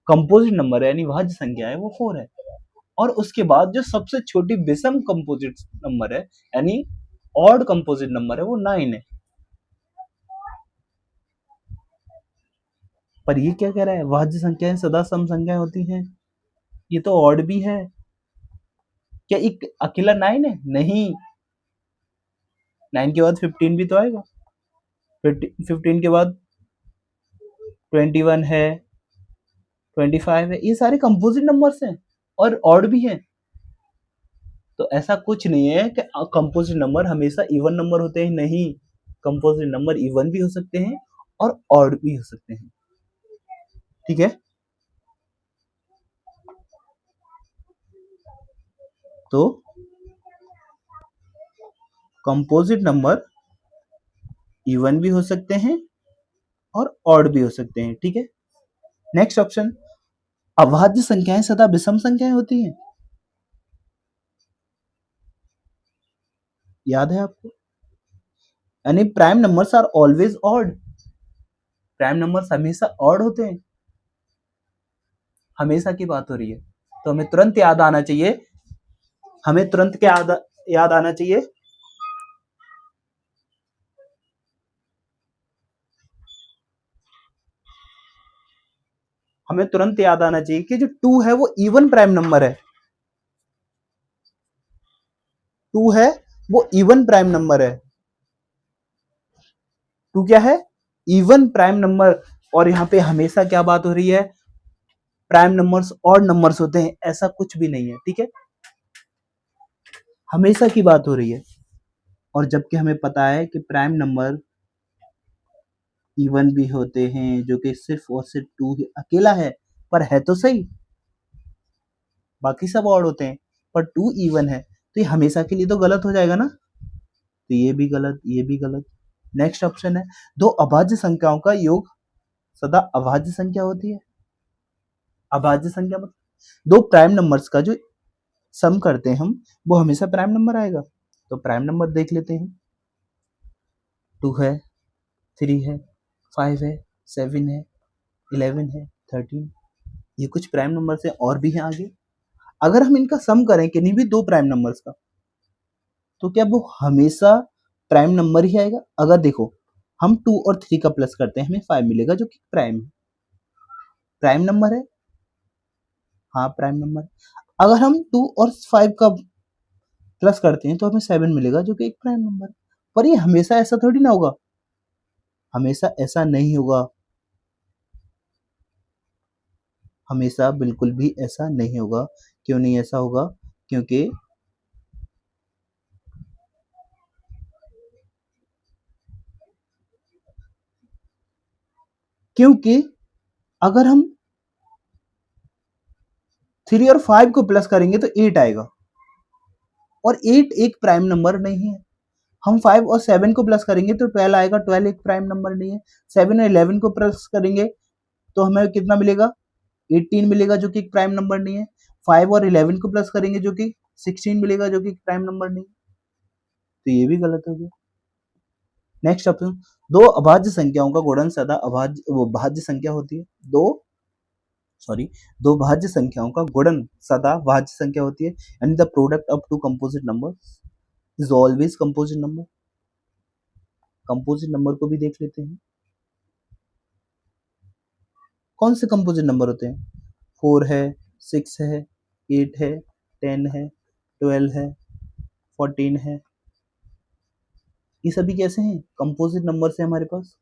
कंपोजिट नंबर है यानी भाज्य संख्या है वो 4 है, और उसके बाद जो सबसे छोटी विषम कंपोजिट नंबर है यानी ऑड कंपोजिट नंबर है वो 9 है। पर ये क्या कह रहा है? भाज्य संख्याएं सदा सम संख्याएं होती हैं, ये तो ऑड भी है। क्या एक अकेला 9 है? नहीं, 9 के बाद 15 भी तो आएगा, 15 के बाद 21 है, 25 है, ये सारे कंपोजिट नंबर्स हैं और ऑड भी हैं। तो ऐसा कुछ नहीं है कि कंपोजिट नंबर हमेशा इवन नंबर होते हैं, नहीं। कंपोजिट नंबर इवन भी हो सकते हैं और ऑड भी हो सकते हैं, ठीक है। तो कंपोजिट नंबर इवन भी हो सकते हैं और ऑड भी हो सकते हैं, ठीक है। नेक्स्ट ऑप्शन, अभाज्य संख्याएं सदा विषम संख्याएं होती हैं, याद है आपको? यानी prime numbers are always odd, prime numbers हमेशा ऑड होते हैं, हमेशा की बात हो रही है। तो हमें तुरंत याद आना चाहिए, हमें तुरंत क्या याद आना चाहिए? हमें तुरंत याद आना चाहिए कि जो 2 है वो इवन प्राइम नंबर है, 2 है वो इवन प्राइम नंबर है। 2 क्या है? Even prime number. और यहां पे हमेशा क्या बात हो रही है? प्राइम नंबर्स ऑड नंबर्स होते हैं, ऐसा कुछ भी नहीं है, ठीक है। हमेशा की बात हो रही है, और जबकि हमें पता है कि प्राइम नंबर इवन भी होते हैं, जो कि सिर्फ और सिर्फ 2 ही अकेला है, पर है तो सही, बाकी सब ऑड होते हैं, पर 2 इवन है, तो ये हमेशा के लिए तो गलत हो जाएगा ना। तो ये भी गलत, ये भी गलत। नेक्स्ट ऑप्शन है, दो अभाज्य संख्याओं का योग सदा अभाज्य संख्या होती है। अभाज्य संख्या मतलब दो प्राइम नंबर्स का जो सम करते हैं हम, वो हमेशा प्राइम नंबर आएगा। तो प्राइम नंबर देख लेते हैं, 2 है, 3 है, 5 है, 7 है, 11 है, 13, ये कुछ प्राइम नंबर से और भी हैं आगे। अगर हम इनका सम करें किन्हीं भी दो प्राइम नंबर्स का, तो क्या वो हमेशा प्राइम नंबर ही आएगा? अगर देखो, हम 2 और 3 का प्लस करते हैं, हमें 5 मिलेगा, जो कि प्राइम है, प्राइम नंबर है। हाँ, प्राइम नंबर। अगर हम 2 और 5 का प्लस करते हैं तो हमें 7 मिलेगा, जो कि एक प्राइम नंबर है। पर ये हमेशा ऐसा थोड़ी ना होगा, हमेशा ऐसा नहीं होगा, हमेशा बिल्कुल भी ऐसा नहीं होगा। क्यों नहीं ऐसा होगा? क्योंकि क्योंकि अगर हम 3 और 5 को प्लस करेंगे तो 8 आएगा, और 8 एक प्राइम नंबर नहीं है। हम 5 और 7 को प्लस करेंगे तो 12 आएगा, 12 एक प्राइम नंबर नहीं है। 7 और 11 को प्लस करेंगे तो हमें कितना मिलेगा? 18 मिलेगा, जो कि एक प्राइम नंबर नहीं है। 5 और 11 को प्लस करेंगे जो कि 16 मिलेगा, जो कि एक प्राइम नंबर नहीं है। तो ये भी गलत हो गया। नेक्स्ट ऑप्शन, दो अभाज्य संख्याओं का गुणन सदा भाज्य संख्या होती है। दो भाज्य संख्याओं का गुणन सदा भाज्य संख्या होती है, यानी the product of two composite number is always composite number. Composite number को भी देख लेते हैं, कौन से कंपोजिट नंबर होते हैं? 4 है, 6 है, 8 है, 10 है, 12 है, 14 है, ये सभी कैसे हैं? कंपोजिट नंबर से हमारे पास।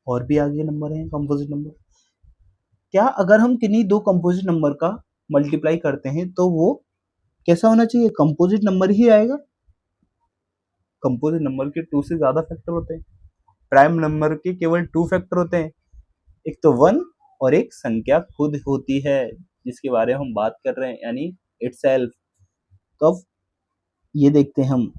और भी आगे नंबर हैं कंपोजिट नंबर। क्या अगर हम किन्हीं दो कंपोजिट नंबर का मल्टीप्लाई करते हैं तो वो कैसा होना चाहिए? कंपोजिट नंबर ही आएगा। कंपोजिट नंबर के 2 से ज्यादा फैक्टर होते हैं, प्राइम नंबर के केवल 2 फैक्टर होते हैं, एक तो 1 और एक संख्या खुद होती है जिसके बारे में हम बात कर रहे हैं, यानी इटसेल्फ। तो अब ये देखते हैं हम,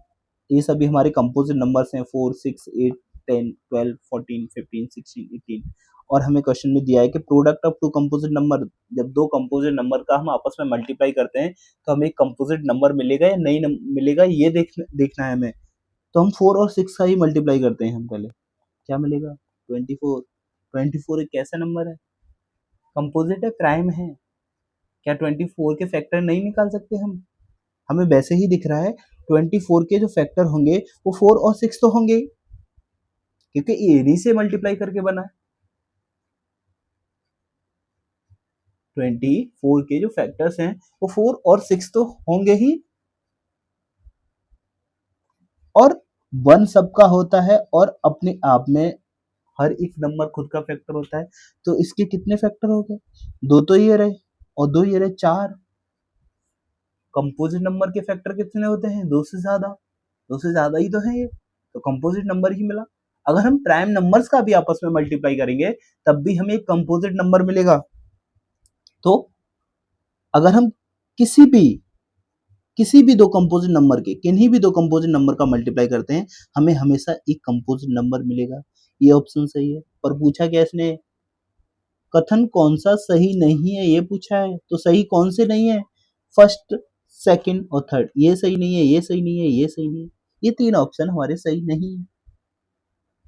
ये सभी हमारे कंपोजिट नंबर्स हैं 4, 6, 8, 10, 12, 14, 15, 16, 18। और हमें क्वेश्चन में दिया है कि product of two composite number, जब दो कंपोजिट नंबर का हम आपस में मल्टीप्लाई करते हैं तो हमें एक कंपोजिट नंबर मिलेगा या नहीं मिलेगा, ये देखना है हमें। तो हम 4 और 6 का ही मल्टीप्लाई करते हैं हम पहले। क्या मिलेगा? 24। 24 एक कैसा नंबर है? कंपोजिट है, प्राइम है। क्या 24 के फैक्टर नहीं निकाल सकते हम? हमें वैसे ही दिख रहा है 24 के जो फैक्टर होंगे वो 4 और 6 तो होंगे ही, क्योंकि ये इन्हीं से मल्टीप्लाई करके बना है। 24 के जो फैक्टर्स हैं वो 4 और 6 तो होंगे ही, और 1 सबका होता है और अपने आप में हर एक नंबर खुद का फैक्टर होता है। तो इसके कितने फैक्टर हो गए? 2 तो ये रहे और 2 ये रहे, 4। कंपोजिट नंबर के फैक्टर कितने होते हैं? 2 से ज्यादा। 2 से ज्यादा ही तो है ये, तो कंपोजिट नंबर ही मिला। अगर हम प्राइम नंबर्स का भी आपस में मल्टीप्लाई करेंगे तब भी हमें एक कंपोजिट नंबर मिलेगा। तो अगर हम किसी भी दो कंपोजिट नंबर के, किन्हीं भी दो कंपोजिट नंबर का मल्टीप्लाई करते हैं, हमें हमेशा एक कंपोजिट नंबर मिलेगा। ये ऑप्शन सही है। और पूछा क्या इसने? कथन कौन सा सही नहीं है ये पूछा है। तो सही कौन से नहीं है? फर्स्ट, सेकंड और थर्ड, ये सही नहीं है, ये सही नहीं है, ये सही नहीं है। ये 3 ऑप्शन हमारे सही नहीं है।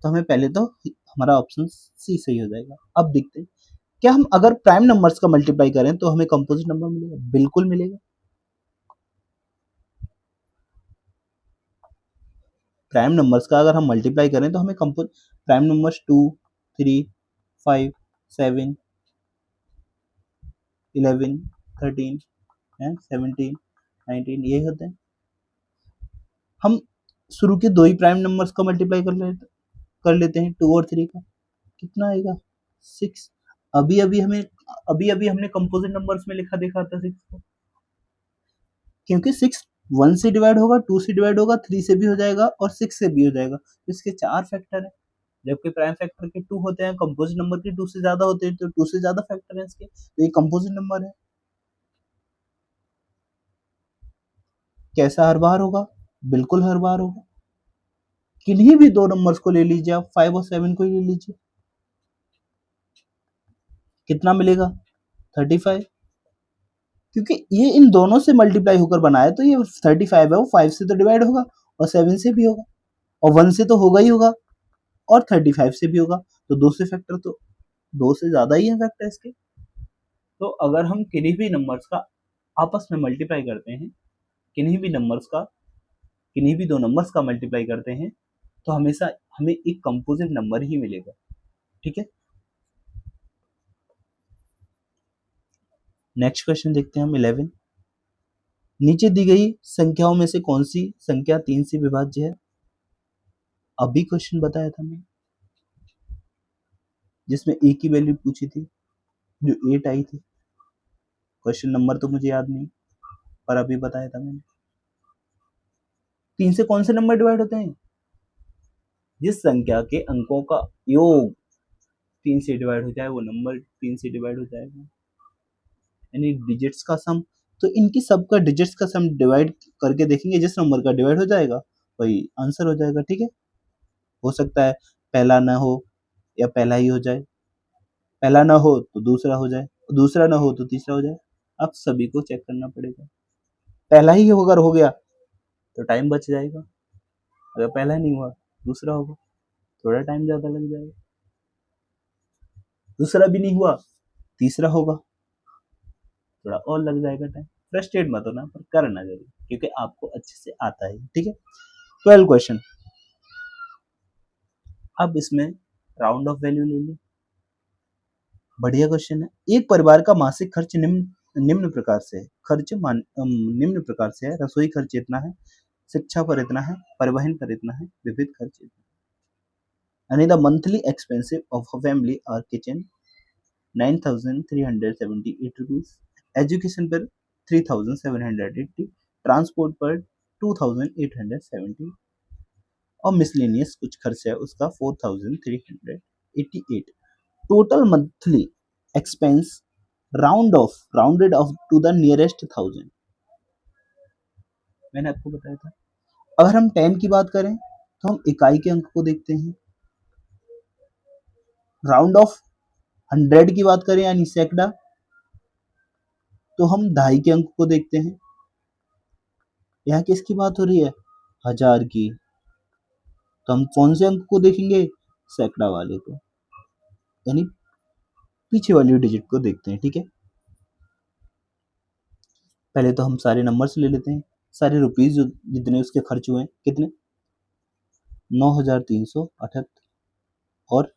तो हमें पहले तो हमारा ऑप्शन सी सही हो जाएगा। अब देखते हैं, क्या हम अगर प्राइम नंबर्स का मल्टीप्लाई करें तो हमें कंपोजिट नंबर मिलेगा? बिल्कुल मिलेगा। प्राइम नंबर्स का अगर हम मल्टीप्लाई करें तो हमें प्राइम नंबर्स 2, 3, 5, 7, 11, 13 एंड 17, 19 ये होते हैं। हम शुरू के दो ही प्राइम नंबर्स का मल्टीप्लाई कर लेते हैं, 2 और 3 का। कितना आएगा? 6। अभी अभी हमने कंपोजिट नंबर्स में लिखा देखा था 6 को, क्योंकि 6 1 से डिवाइड होगा, 2 से डिवाइड होगा, 3 से भी हो जाएगा और 6 से भी हो जाएगा। तो इसके 4 फैक्टर है, जबकि प्राइम फैक्टर के 2 होते हैं, कंपोजिट नंबर के 2 से ज्यादा होते हैं, तो 2 से ज्यादा फैक्टर है इसके, तो ये कंपोजिट नंबर है। कैसा हर बार होगा? बिल्कुल हर बार होगा। किन्हीं भी दो नंबर्स को ले लीजिए आप, 5 और 7 को ही ले लीजिए, कितना मिलेगा? 35। क्योंकि ये इन दोनों से मल्टीप्लाई होकर बना है, तो ये 35 है, वो 5 से तो डिवाइड होगा और 7 से भी होगा और 1 से तो होगा ही होगा और 35 से भी होगा। तो 2 से फैक्टर, तो 2 से ज्यादा ही है फैक्टर इसके। तो अगर हम किन्हीं भी नंबर्स का आपस में मल्टीप्लाई करते हैं, किन्हीं भी नंबर्स का, किन्हीं भी दो नंबर्स का मल्टीप्लाई करते हैं, तो हमेशा हमें एक कंपोजिट नंबर ही मिलेगा। ठीक है, नेक्स्ट क्वेश्चन देखते हैं हम 11। नीचे दी गई संख्याओं में से कौन सी संख्या 3 से विभाज्य है? अभी क्वेश्चन बताया था मैं, जिसमें ए की वैल्यू पूछी थी, जो 8 आई थी। क्वेश्चन नंबर तो मुझे याद नहीं, पर अभी बताया था मैंने। 3 से कौन से नंबर डिवाइड होते हैं? जिस संख्या के अंकों का योग 3 से डिवाइड हो जाए वो नंबर 3 से डिवाइड हो जाएगा, यानी डिजिट्स का सम। तो इनकी सबका डिजिट्स का सम डिवाइड करके देखेंगे, जिस नंबर का डिवाइड हो जाएगा वही आंसर हो जाएगा। ठीक है, हो सकता है पहला ना हो या पहला ही हो जाए, पहला ना हो तो दूसरा हो जाए, दूसरा ना हो तो तीसरा हो जाए। अब सभी को चेक करना पड़ेगा। पहला ही अगर हो गया तो टाइम बच जाएगा, अगर पहला नहीं हुआ दूसरा होगा, थोड़ा टाइम ज्यादा लग जाएगा। दूसरा भी नहीं हुआ, तीसरा होगा, थोड़ा और लग जाएगा टाइम। फ्रस्ट्रेट मत होना, पर करना जरूर, क्योंकि आपको अच्छे से आता है। ठीक है, 12 क्वेश्चन। अब इसमें राउंड ऑफ वैल्यू ले ली, बढ़िया क्वेश्चन है। एक परिवार का मासिक खर्च निम्न प्रकार से है, निम्न प्रकार से है। रसोई खर्च इतना है, शिक्षा पर इतना है, परिवहन पर इतना है, विविध खर्च इतना है। यानी the monthly expensive of a family are kitchen 9,378 rupees, education पर 3,780, ट्रांसपोर्ट पर 2,870 और मिसलेनियस कुछ खर्च है उसका 4,388। Total monthly expense rounded off to the nearest 1,000। मैंने आपको बताया था अगर हम 10 की बात करें तो हम इकाई के अंक को देखते हैं, राउंड ऑफ 100 की बात करें यानी सैकड़ा तो हम दहाई के अंक को देखते हैं। यहाँ किसकी बात हो रही है? 1000 की, तो हम कौन से अंक को देखेंगे? सैकड़ा वाले को, यानी पीछे वाली डिजिट को देखते हैं। ठीक है, पहले तो हम सारे नंबर्स ले लेते हैं, सारे रुपीज जो जितने उसके खर्च हुए हैं, कितने? 9,378 और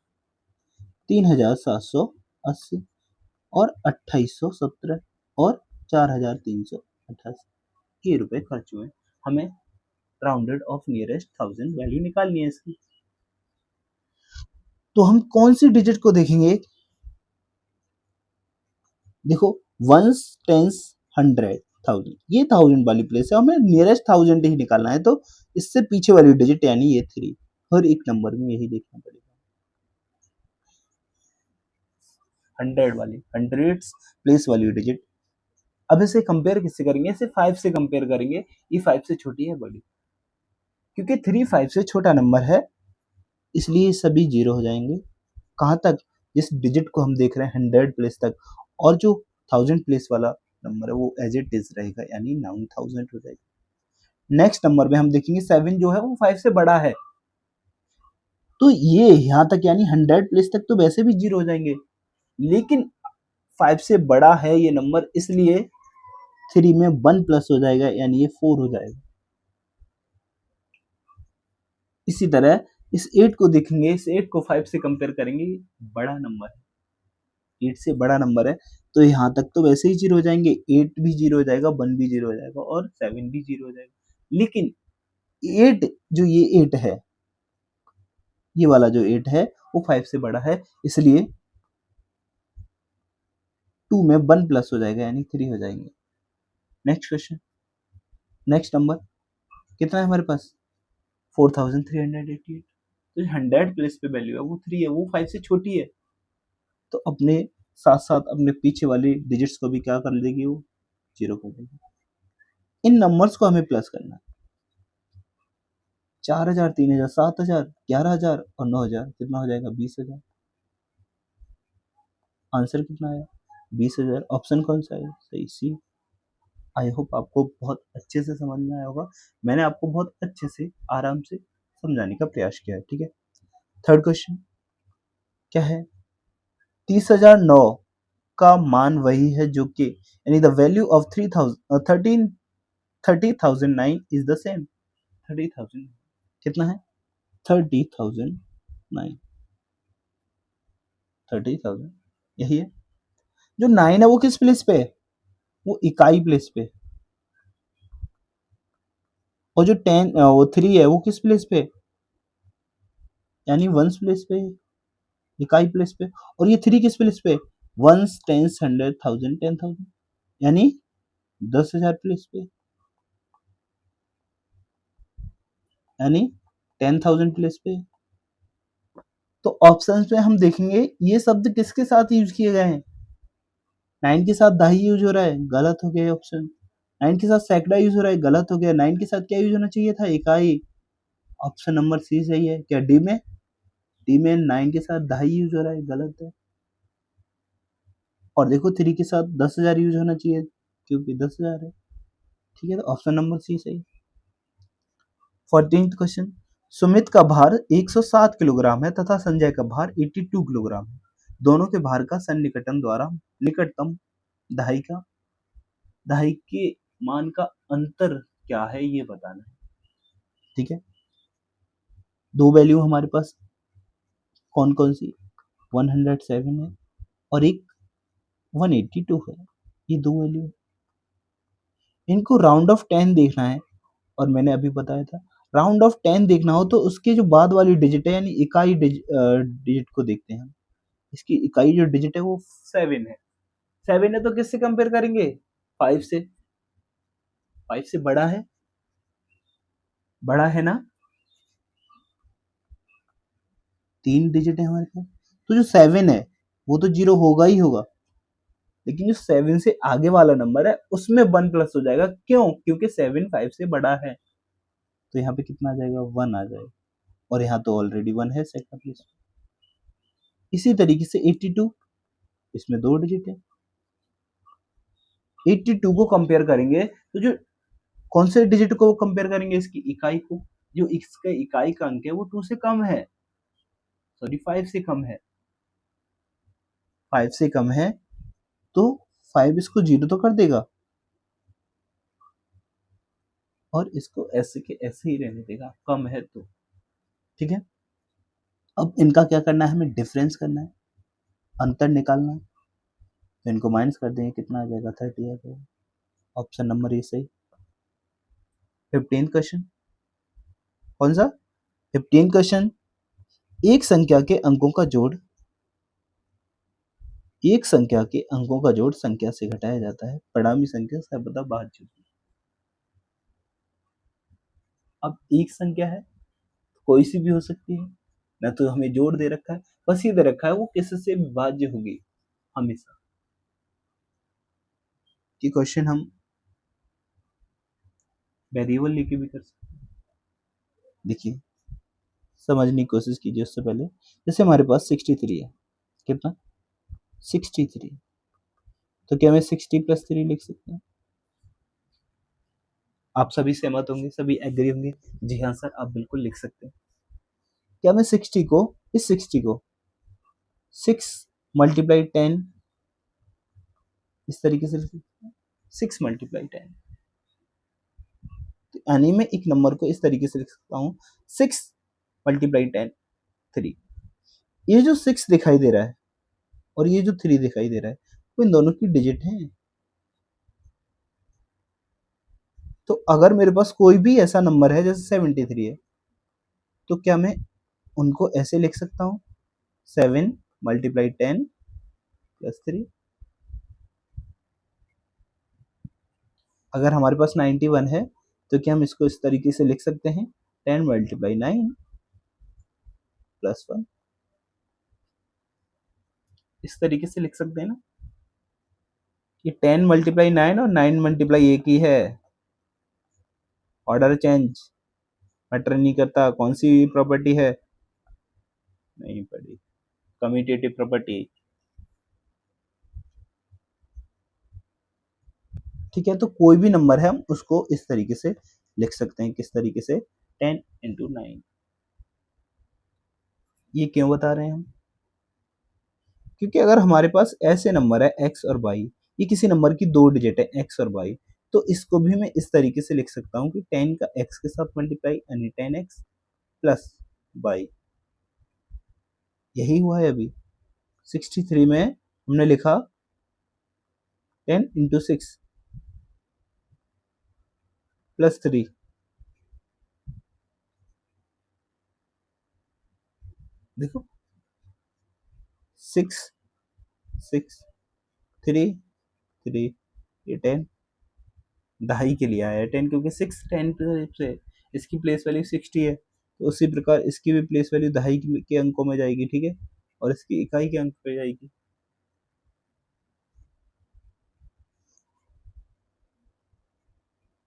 3,780 और 2,817 और 4,388 ये रुपए खर्च हुए। हमें राउंडेड ऑफ नियरेस्ट 1,000 वैल्यू निकालनी है इसकी। तो हम कौन सी डिजिट को देखेंगे? देखो, वंस, टेंस, 100, 1000, ये 1000 वाली प्लेस है, हमें नियरेस्ट 1000 ही निकालना है। तो इससे पीछे वाली डिजिट यानी ये 3 हर एक नंबर में यही देखना पड़ेगा। 100 वाली, हंड्रेड्स प्लेस वाली डिजिट। अब इसे कंपेयर किससे करेंगे? इसे 5 से कंपेयर करेंगे। ये 5 से छोटी है बड़ी, क्योंकि 3 5 से छोटा नंबर है इसलिए सभी जीरो हो जाएंगे। कहाँ तक? जिस डिजिट को हम देख रहे हैं 100 प्लेस तक, और जो 1000 प्लेस वाला नंबर है वो एज इट इज रहेगा, यानी 9,000 हो जाएगा। नेक्स्ट नंबर में हम देखेंगे 7 जो है वो 5 से बड़ा है, तो ये यहाँ तक यानी 100 प्लेस तक तो वैसे भी जीरो हो जाएंगे, लेकिन 5 से बड़ा है ये नंबर, इसलिए 3 में 1 प्लस हो जाएगा, यानी ये 4 हो जाएगा। इसी तरह इस 8 को देखेंगे, इस 8 को 5 से कंपेयर करेंगे, बड़ा नंबर है, 8 से बड़ा नंबर है, तो यहाँ तक तो वैसे ही जीरो हो जाएंगे, 8 भी जीरो हो जाएगा, 1 भी जीरो हो जाएगा और 7 भी जीरो हो जाएगा। लेकिन 8 जो ये 8 है, ये वाला जो 8 है वो 5 से बड़ा है, इसलिए 2 में 1 प्लस हो जाएगा, यानी 3 हो जाएंगे। नेक्स्ट क्वेश्चन, नेक्स्ट नंबर कितना है हमारे पास? 4,388। तो 100 प्लेस पे वैल्यू है वो 3 है, वो 5 से छोटी है, तो अपने साथ साथ अपने पीछे वाली डिजिट्स को भी क्या कर देगी? वो जीरो कर देगी। इन नंबर्स को हमें प्लस करना है। 4,000, 3,000, 7,000, 11,000 और 9,000 कितना हो जाएगा? 20,000। आंसर कितना आया? 20,000। ऑप्शन कौन सा है? सही, सी। आई होप आपको बहुत अच्छे से समझ में आया होगा। मैंने आपको बहुत अच्छे से आराम से समझाने का प्रयास किया है। ठीक है, थर्ड क्वेश्चन क्या है? 30,009 का मान वही है जो कि, यानी the value of 30,009 is the same. 30,000 कितना है? 30,009, 30,000 यही है। जो 9 है वो किस प्लेस पे है? वो इकाई प्लेस पे। और जो 10 वो 3 है वो किस प्लेस पे? यानी वंस प्लेस पे, इकाई प्लेस पे। और ये 3 किस प्लेस पे? वंस, टेंस, 100, 1000, 10,000, यानी 10,000 प्लेस पे, यानी 10,000 प्लेस पे। तो ऑप्शंस में हम देखेंगे ये शब्द किसके साथ यूज किए गए हैं? 9 के साथ दाही यूज हो रहा है, गलत हो गया ऑप्शन। 9 के साथ सैकड़ा यूज हो रहा है, गलत हो गया। 9 के साथ क्या यूज होना चाहिए था? इकाई। ऑप्शन नंबर सी सही है। क्या डी में? डी में 9 के साथ दाही यूज हो रहा है, गलत है। और देखो 3 के साथ 10,000 यूज होना चाहिए, क्योंकि 10,000 है। ठीक है, तो ऑप्शन नंबर सी सही। 14th क्वेश्चन, सुमित का भार 107 किलोग्राम है तथा संजय का भार 82 किलोग्राम है। दोनों के भार का सन्निकटन द्वारा निकटतम दहाई के मान का अंतर क्या है ये बताना है। ठीक है, दो वैल्यू हमारे पास कौन कौन सी? 107 है और एक 182 है, ये दो वैल्यू। इनको राउंड ऑफ 10 देखना है और मैंने अभी बताया था राउंड ऑफ 10 देखना हो तो उसके जो बाद वाली डिजिट है यानी इकाई डिजिट को देखते हैं हम। इसकी इकाई जो डिजिट है वो 7 है। 7 है तो किससे कंपेयर करेंगे? 5 से। 5 से बड़ा है? बड़ा है ना? 3 डिजिट है हमारे पास। तो जो 7 है वो तो 0 होगा ही होगा, लेकिन जो 7 से आगे वाला नंबर है उसमें 1 प्लस हो जाएगा। क्यों? क्योंकि 7 5 से बड़ा है। तो यहाँ पे कितना आ जाएगा? 1 आ जाएगा। और यहाँ तो ऑलरेडी 1 है सेकंड प्लेस। इसी तरीके से 82, इसमें 2 डिजिट है। 82 को कंपेयर करेंगे तो जो कौन से डिजिट को कंपेयर करेंगे? इसकी इकाई को। जो इसका इकाई का अंक है वो 2 से कम है, सॉरी 5 से कम है। 5 से कम है तो 5 इसको 0 तो कर देगा और इसको ऐसे के ऐसे ही रहने देगा, कम है तो। ठीक है, अब इनका क्या करना है? हमें डिफरेंस करना है, अंतर निकालना है। तो इनको माइनस कर देंगे, कितना आ जाएगा? 30 आ जाएगा। ऑप्शन नंबर ए सही। 15th क्वेश्चन कौन सा? 15th क्वेश्चन, एक संख्या के अंकों का जोड़, एक संख्या के अंकों का जोड़ संख्या से घटाया जाता है, परिणामी संख्या सर्वदा भाज्य होती है। अब एक संख्या है, कोई सी भी हो सकती है, ना तो हमें जोड़ दे रखा है, बस ये दे रखा है वो किससे विभाज्य होगी हमेशा। ये क्वेश्चन हम वेरिएबल लेके भी कर सकते हैं। देखिए, समझने की कोशिश कीजिए उससे पहले। जैसे हमारे पास 63 है, कितना? 63। तो क्या मैं 60 प्लस 3 लिख सकता हूँ? आप सभी सहमत होंगे, सभी एग्री होंगे। जी हाँ सर, आप बिल्कुल लिख सकते हैं। क्या मैं 60 को, इस 60 को 6 मल्टीप्लाई 10 इस तरीके से लिख सकता हूँ? 6 मल्टीप्लाई 10, तो यानी मैं एक नंबर को इस तरीके से लिख सकता हूँ 6 मल्टीप्लाई 10 3। ये जो 6 दिखाई दे रहा है और ये जो 3 दिखाई दे रहा है वो इन दोनों की डिजिट है। तो अगर मेरे पास कोई भी ऐसा नंबर है जैसे 73 है, तो क्या मैं उनको ऐसे लिख सकता हूँ 7 मल्टीप्लाई 10 प्लस 3। अगर हमारे पास 91 है तो क्या हम इसको इस तरीके से लिख सकते हैं 10 मल्टीप्लाई 9 प्लस 1, इस तरीके से लिख सकते हैं ना। ये 10 मल्टीप्लाई 9 और 9 मल्टीप्लाई 1 ही है। ऑर्डर चेंज मैटर नहीं करता। कौन सी प्रॉपर्टी है? नहीं पढ़ी, कम्यूटेटिव प्रॉपर्टी। ठीक है, तो कोई भी नंबर है हम उसको इस तरीके से लिख सकते हैं। किस तरीके से? 10 इंटू 9। ये क्यों बता रहे हैं हम? क्योंकि अगर हमारे पास ऐसे नंबर है x और y, ये किसी नंबर की 2 डिजिट है x और y, तो इसको भी मैं इस तरीके से लिख सकता हूँ कि 10 का x के साथ मल्टीप्लाई यानी 10x प्लस y। यही हुआ है अभी 63 में हमने लिखा 10 इंटू 6 प्लस 3। देखो 6 6 3 3, ये 10 दहाई के लिए आया है 10, क्योंकि 6 10 से इसकी प्लेस वैल्यू 60 है, तो उसी प्रकार इसकी भी प्लेस वैल्यू दहाई के अंकों में जाएगी। ठीक है, और इसकी इकाई के अंक पे जाएगी।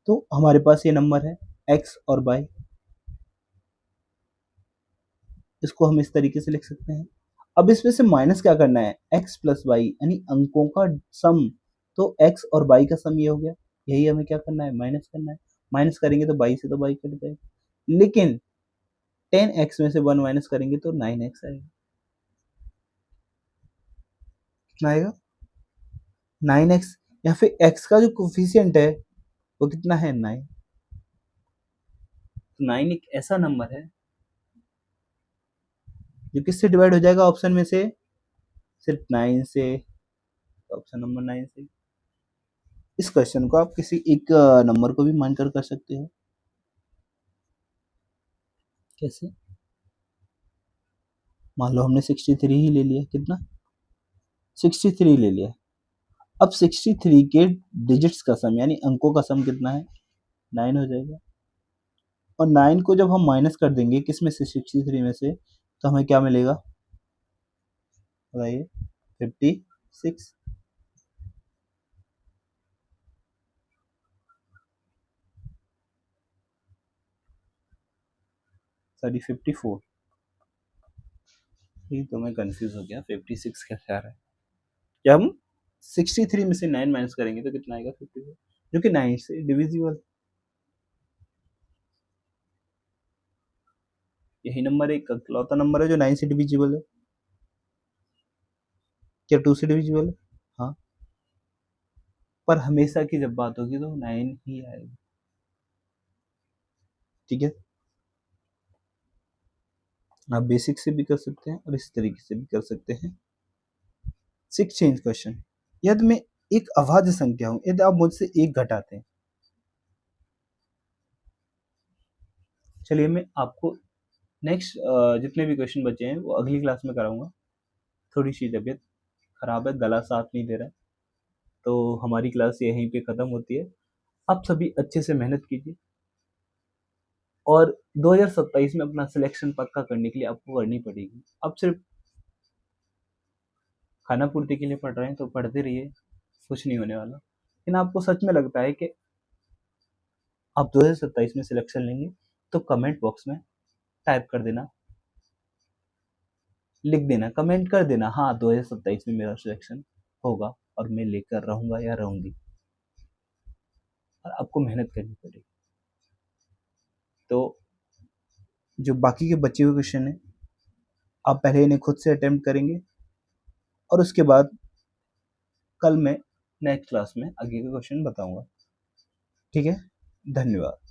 तो हमारे पास ये नंबर है x और y, इसको हम इस तरीके से लिख सकते हैं। अब इसमें से माइनस क्या करना है? x प्लस वाई यानी अंकों का सम। तो x और y का सम ये हो गया, यही हमें क्या करना है? माइनस करना है। माइनस करेंगे तो y से तो y कट जाएगा, लेकिन 10x में से 1 माइनस करेंगे तो 9x आएगा। कितना आएगा? 9x। या फिर x का जो कोफिशिएंट है वो कितना है? 9। तो 9 एक ऐसा नंबर है जो किससे डिवाइड हो जाएगा ऑप्शन में से? सिर्फ 9 से। ऑप्शन नंबर 9 से। इस क्वेश्चन को आप किसी एक नंबर को भी मानकर कर सकते हो। कैसे? मान लो हमने 63 ही ले लिया, कितना? 63 ले लिया। अब 63 के डिजिट्स का सम यानी अंकों का सम कितना है? 9 हो जाएगा। और 9 को जब हम माइनस कर देंगे किस में से? 63 में से, तो हमें क्या मिलेगा बताइए? 56। सॉरी 54। ये तो मैं कंफ्यूज हो गया, 56 कैसे आ रहा है? जब हम 63 में से 9 माइनस करेंगे तो कितना आएगा? 54, जो कि 9 से डिविजिबल। यही नंबर एक इकलौता नंबर है जो 9 से डिविजिबल है। क्या 2 से डिविजिबल है? हाँ, पर हमेशा की जब बात होगी तो 9 ही आएगी। ठीक है, आप बेसिक से भी कर सकते हैं और इस तरीके से भी कर सकते हैं। 6 चेंज क्वेश्चन। यदि मैं एक अभाज्य संख्या हूं, यदि आप मुझसे एक घटाते हैं। चलिए मैं आपको नेक्स्ट जितने भी क्वेश्चन बचे हैं वो अगली क्लास में कराऊंगा। थोड़ी सी तबीयत खराब है, गला साथ नहीं दे रहा है, तो हमारी क्लास यहीं पे ख़त्म होती है। आप सभी अच्छे से मेहनत कीजिए और 2027 में अपना सिलेक्शन पक्का करने के लिए आपको करनी पड़ेगी। आप सिर्फ खाना पूर्ति के लिए पढ़ रहे हैं तो पढ़ते रहिए, कुछ नहीं होने वाला। लेकिन आपको सच में लगता है कि आप 2027 में सिलेक्शन लेंगे तो कमेंट बॉक्स में टाइप कर देना, लिख देना, कमेंट कर देना, हाँ 2027 में मेरा सिलेक्शन होगा और मैं लेकर रहूंगा या रहूंगी। और आपको मेहनत करनी पड़ेगी। तो जो बाकी के बचे हुए क्वेश्चन हैं आप पहले इन्हें खुद से अटेम्प्ट करेंगे और उसके बाद कल मैं नेक्स्ट क्लास में आगे के क्वेश्चन बताऊंगा। ठीक है, धन्यवाद।